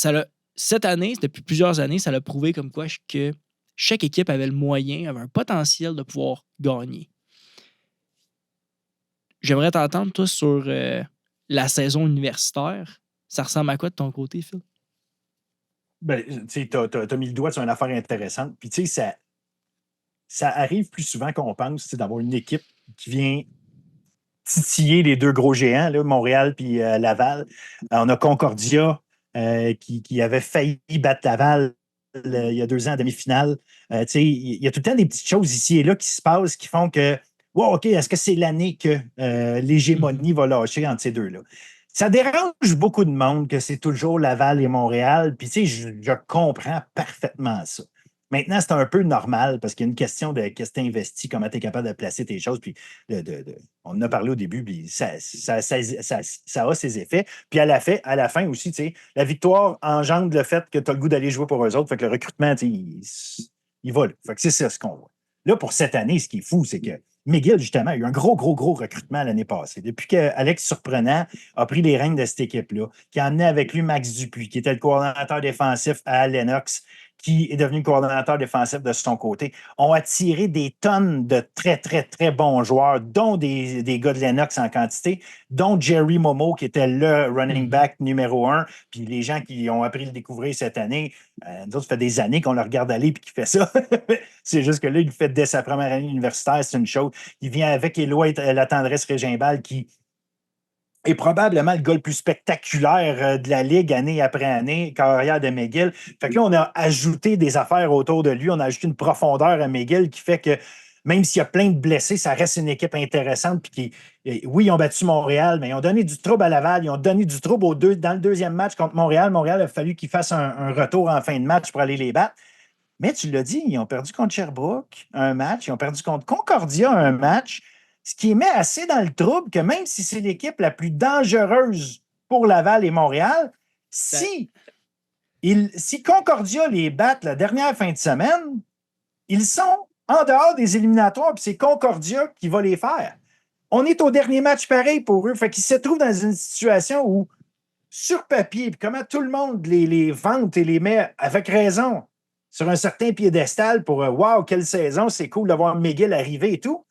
cette année, depuis plusieurs années, ça l'a prouvé comme quoi que chaque équipe avait le moyen, avait un potentiel de pouvoir gagner. J'aimerais t'entendre, toi, sur la saison universitaire. Ça ressemble à quoi de ton côté, Phil? Ben, tu as mis le doigt sur une affaire intéressante. Puis, tu sais, ça arrive plus souvent qu'on pense d'avoir une équipe qui vient titiller les deux gros géants, là, Montréal puis Laval. On a Concordia qui avait failli battre Laval il y a 2 ans en demi-finale. Il y a tout le temps des petites choses ici et là qui se passent qui font que, wow, OK, est-ce que c'est l'année que l'hégémonie va lâcher entre ces deux-là? Ça dérange beaucoup de monde que c'est toujours Laval et Montréal. Puis, tu sais, je comprends parfaitement ça. Maintenant, c'est un peu normal parce qu'il y a une question de qu'est-ce que tu investis, comment tu es capable de placer tes choses. Puis, on en a parlé au début, puis ça a ses effets. Puis, à la fin aussi, tu sais, la victoire engendre le fait que tu as le goût d'aller jouer pour eux autres. Fait que le recrutement, tu sais, il va là. Fait que c'est ça ce qu'on voit. Là, pour cette année, ce qui est fou, c'est que McGill, justement, a eu un gros recrutement l'année passée. Depuis qu'Alex Surprenant a pris les rênes de cette équipe-là, qui a amené avec lui Max Dupuis, qui était le coordonnateur défensif à Lennox, qui est devenu coordonnateur défensif de son côté, ont attiré des tonnes de très bons joueurs, dont des gars de Lennox en quantité, dont Jerry Momo, qui était le running back numéro 1. Puis les gens qui ont appris à le découvrir cette année, nous autres, ça fait des années qu'on le regarde aller et qu'il fait ça. C'est juste que là, il le fait dès sa première année universitaire, c'est une chose. Il vient avec Éloi la tendresse Régimbal, qui est probablement le gars le plus spectaculaire de la Ligue année après année, carrière de McGill. Fait que là, on a ajouté des affaires autour de lui. On a ajouté une profondeur à McGill qui fait que même s'il y a plein de blessés, ça reste une équipe intéressante. Puis oui, ils ont battu Montréal, mais ils ont donné du trouble à Laval. Ils ont donné du trouble dans le deuxième match contre Montréal. Montréal a fallu qu'ils fassent un retour en fin de match pour aller les battre. Mais tu l'as dit, ils ont perdu contre Sherbrooke un match. Ils ont perdu contre Concordia un match. Ce qui met assez dans le trouble que même si c'est l'équipe la plus dangereuse pour Laval et Montréal, si Concordia les batte la dernière fin de semaine, ils sont en dehors des éliminatoires, puis c'est Concordia qui va les faire. On est au dernier match pareil pour eux. Fait qu'ils se trouvent dans une situation où, sur papier, puis comment tout le monde les vante et les met avec raison sur un certain piédestal pour wow, quelle saison, c'est cool de voir McGill arriver et tout.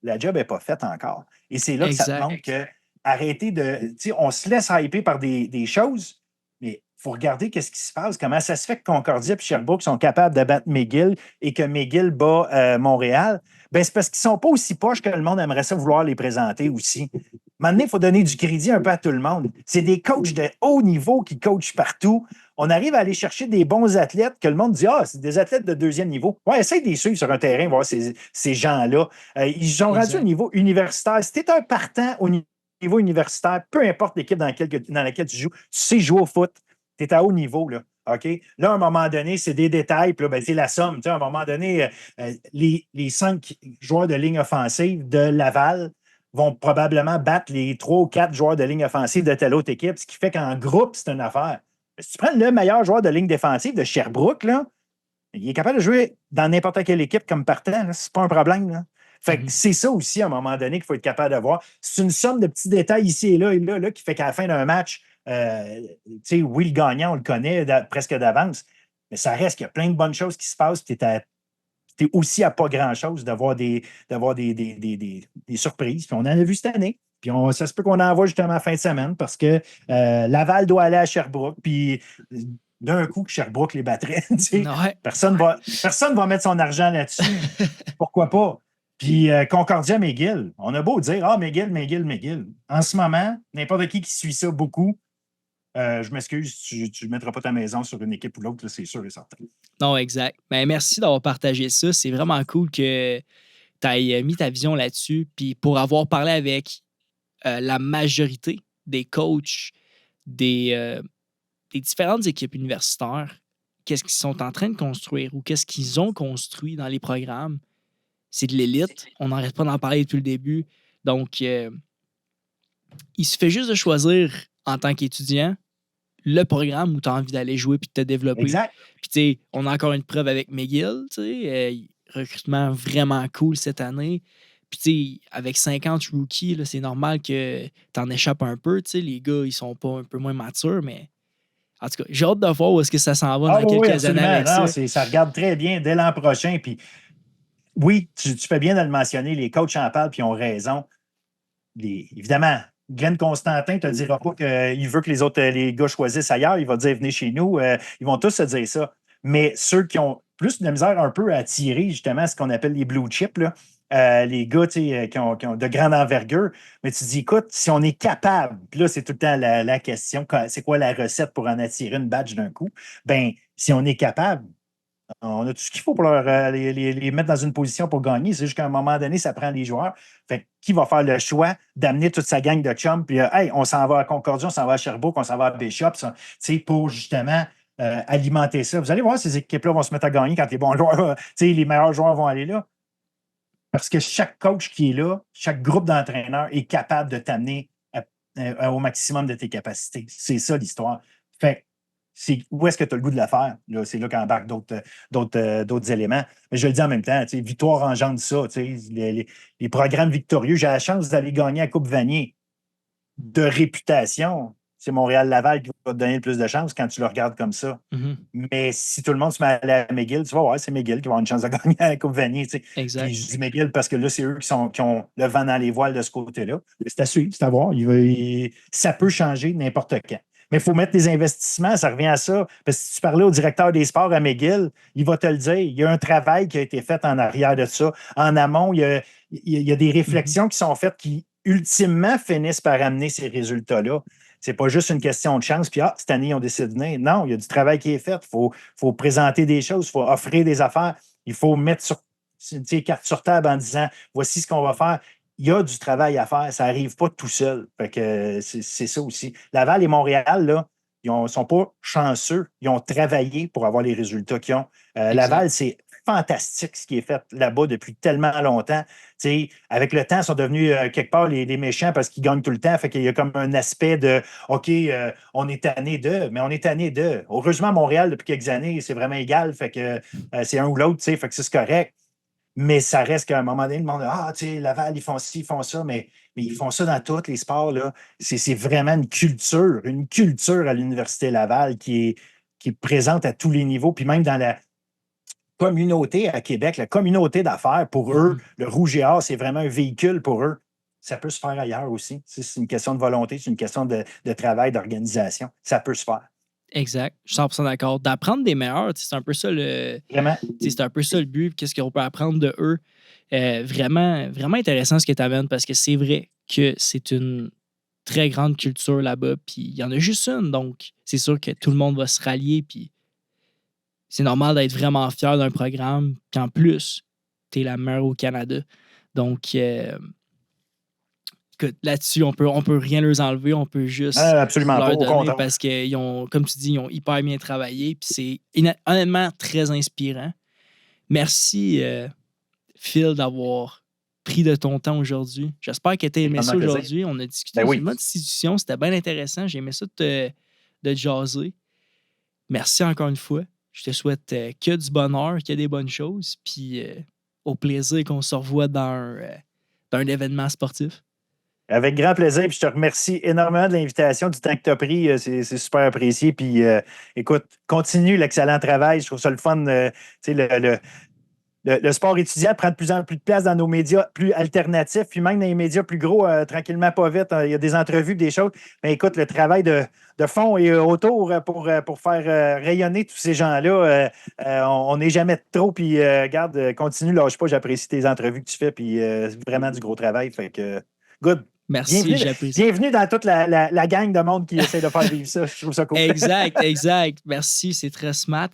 La job n'est pas faite encore. Et c'est là que ça te montre que arrêter de. On se laisse hyper par des choses, mais il faut regarder qu'est-ce qui se passe, comment ça se fait que Concordia et Sherbrooke sont capables de battre McGill et que McGill bat Montréal. Ben, c'est parce qu'ils ne sont pas aussi poches que le monde aimerait ça vouloir les présenter aussi. Maintenant, il faut donner du crédit un peu à tout le monde. C'est des coachs de haut niveau qui coachent partout. On arrive à aller chercher des bons athlètes que le monde dit ah, c'est des athlètes de deuxième niveau. Ouais, essaye de les suivre sur un terrain, voir ces gens-là. Ils ont rendu au niveau universitaire. Si tu es un partant au niveau universitaire, peu importe l'équipe dans laquelle tu joues, tu sais jouer au foot. Tu es à haut niveau, là. OK? Là, à un moment donné, c'est des détails, puis là, ben, c'est la somme. Tu sais, à un moment donné, les 5 joueurs de ligne offensive de Laval vont probablement battre les 3 ou 4 joueurs de ligne offensive de telle autre équipe, ce qui fait qu'en groupe, c'est une affaire. Mais si tu prends le meilleur joueur de ligne défensive de Sherbrooke, là, il est capable de jouer dans n'importe quelle équipe comme partant. C'est pas un problème. Là. Fait que c'est ça aussi, à un moment donné, qu'il faut être capable de voir. C'est une somme de petits détails ici et là qui fait qu'à la fin d'un match, oui, le gagnant, on le connaît presque d'avance, mais ça reste qu'il y a plein de bonnes choses qui se passent. Tu es aussi à pas grand-chose d'avoir des surprises. Puis on en a vu cette année. Puis ça se peut qu'on en voit justement à la fin de semaine parce que Laval doit aller à Sherbrooke. Puis d'un coup, que Sherbrooke les battrait. Ouais. Personne va mettre son argent là-dessus. Pourquoi pas? Puis Concordia, McGill. On a beau dire, McGill. En ce moment, n'importe qui suit ça beaucoup, je m'excuse, tu ne mettras pas ta maison sur une équipe ou l'autre, c'est sûr et certain. Non, exact. Mais merci d'avoir partagé ça. C'est vraiment cool que tu aies mis ta vision là-dessus. Puis pour avoir parlé avec la majorité des coachs des différentes équipes universitaires, qu'est-ce qu'ils sont en train de construire ou qu'est-ce qu'ils ont construit dans les programmes, c'est de l'élite. On n'arrête pas d'en parler depuis le début. Donc, il suffit juste de choisir en tant qu'étudiant le programme où tu as envie d'aller jouer puis de te développer. Exact. Puis, tu sais, on a encore une preuve avec McGill, tu sais, recrutement vraiment cool cette année. Puis, tu sais, avec 50 rookies, là, c'est normal que tu en échappes un peu, tu sais. Les gars, ils sont pas un peu moins matures, mais en tout cas, j'ai hâte de voir où est-ce que ça s'en va dans quelques années avec non, ça. Ça regarde très bien dès l'an prochain. Puis, oui, tu fais bien de le mentionner. Les coachs en parlent puis ils ont raison. Évidemment, Glenn Constantin ne te dira pas qu'il veut que les gars choisissent ailleurs. Il va dire venez chez nous. Ils vont tous se dire ça. Mais ceux qui ont plus de misère un peu à attirer justement ce qu'on appelle les blue chips, là, les gars qui ont de grande envergure, mais tu te dis, écoute, si on est capable, puis là, c'est tout le temps la question, c'est quoi la recette pour en attirer une badge d'un coup? Ben, si on est capable, on a tout ce qu'il faut pour les mettre dans une position pour gagner. C'est juste qu'à un moment donné, ça prend les joueurs. Fait qui va faire le choix d'amener toute sa gang de chums, puis hey, on s'en va à Concordia, on s'en va à Sherbrooke, on s'en va à Bishop, pour justement alimenter ça. Vous allez voir, ces équipes-là vont se mettre à gagner quand les bons joueurs, les meilleurs joueurs vont aller là. Parce que chaque coach qui est là, chaque groupe d'entraîneurs est capable de t'amener au maximum de tes capacités. C'est ça l'histoire. Fait c'est où est-ce que tu as le goût de la faire. Là, c'est là qu'embarquent d'autres éléments. Mais je le dis en même temps, victoire engendre ça. Les programmes victorieux, j'ai la chance d'aller gagner la Coupe Vanier de réputation. C'est Montréal-Laval qui va te donner le plus de chance quand tu le regardes comme ça. Mm-hmm. Mais si tout le monde se met à aller à McGill, tu vas voir, c'est McGill qui va avoir une chance de gagner la Coupe Vanier. Exact. Puis je dis McGill parce que là, c'est eux qui ont le vent dans les voiles de ce côté-là. C'est à suivre, c'est à voir. Ça peut changer n'importe quand. Mais il faut mettre des investissements, ça revient à ça. Parce que si tu parlais au directeur des sports à McGill, il va te le dire. Il y a un travail qui a été fait en arrière de ça. En amont, il y a des réflexions qui sont faites qui, ultimement, finissent par amener ces résultats-là. C'est pas juste une question de chance, puis cette année, ils ont décidé de venir. Non, il y a du travail qui est fait. Il faut présenter des choses, il faut offrir des affaires, il faut mettre carte sur table en disant voici ce qu'on va faire. Il y a du travail à faire, ça n'arrive pas tout seul. Fait que c'est ça aussi. Laval et Montréal, là, ils ne sont pas chanceux. Ils ont travaillé pour avoir les résultats qu'ils ont. Laval, c'est fantastique ce qui est fait là-bas depuis tellement longtemps. T'sais, avec le temps, ils sont devenus quelque part les méchants parce qu'ils gagnent tout le temps. Fait qu'il y a comme un aspect de OK, on est tanné d'eux, mais on est tanné d'eux. Heureusement, Montréal, depuis quelques années, c'est vraiment égal. Fait que c'est un ou l'autre, fait que c'est correct. Mais ça reste qu'à un moment donné, le monde Laval, ils font ci, ils font ça, mais ils font ça dans tous les sports. Là. C'est vraiment une culture à l'Université Laval qui est présente à tous les niveaux, puis même dans la communauté à Québec, la communauté d'affaires, pour eux, le Rouge et Or, c'est vraiment un véhicule pour eux. Ça peut se faire ailleurs aussi. C'est une question de volonté, c'est une question de travail, d'organisation. Ça peut se faire. Exact. Je suis 100% d'accord. D'apprendre des meilleurs, c'est un peu ça Vraiment. C'est un peu ça le but. Qu'est-ce qu'on peut apprendre de eux? Vraiment, vraiment intéressant ce que tu amènes parce que c'est vrai que c'est une très grande culture là-bas. Puis il y en a juste une. Donc, c'est sûr que tout le monde va se rallier. Puis c'est normal d'être vraiment fier d'un programme. Puis en plus, tu es la meilleure au Canada. Donc, là-dessus, on peut rien leur enlever, on peut juste absolument leur pas, donner parce qu'ils ont, comme tu dis, ils ont hyper bien travaillé. Puis c'est honnêtement très inspirant. Merci, Phil, d'avoir pris de ton temps aujourd'hui. J'espère que tu as aimé ça aujourd'hui. On a discuté sur une mode institution. C'était bien intéressant. J'ai aimé ça de te jaser. Merci encore une fois. Je te souhaite que du bonheur, que des bonnes choses. Puis au plaisir qu'on se revoie dans un événement sportif. Avec grand plaisir. Puis je te remercie énormément de l'invitation, du temps que tu as pris. C'est super apprécié. Puis écoute, continue l'excellent travail. Je trouve ça le fun. Le sport étudiant prend de plus en plus de place dans nos médias plus alternatifs, puis même dans les médias plus gros, tranquillement, pas vite. Il y a des entrevues, des choses. Mais écoute, le travail de fond et autour pour faire rayonner tous ces gens-là, on n'est jamais trop. Puis, regarde, continue, lâche pas. J'apprécie tes entrevues que tu fais. Puis, c'est vraiment du gros travail. Fait que, good. Merci, j'apprécie. Bienvenue dans toute la gang de monde qui essaie de faire vivre ça. Je trouve ça cool. Exact. Merci, c'est très smart.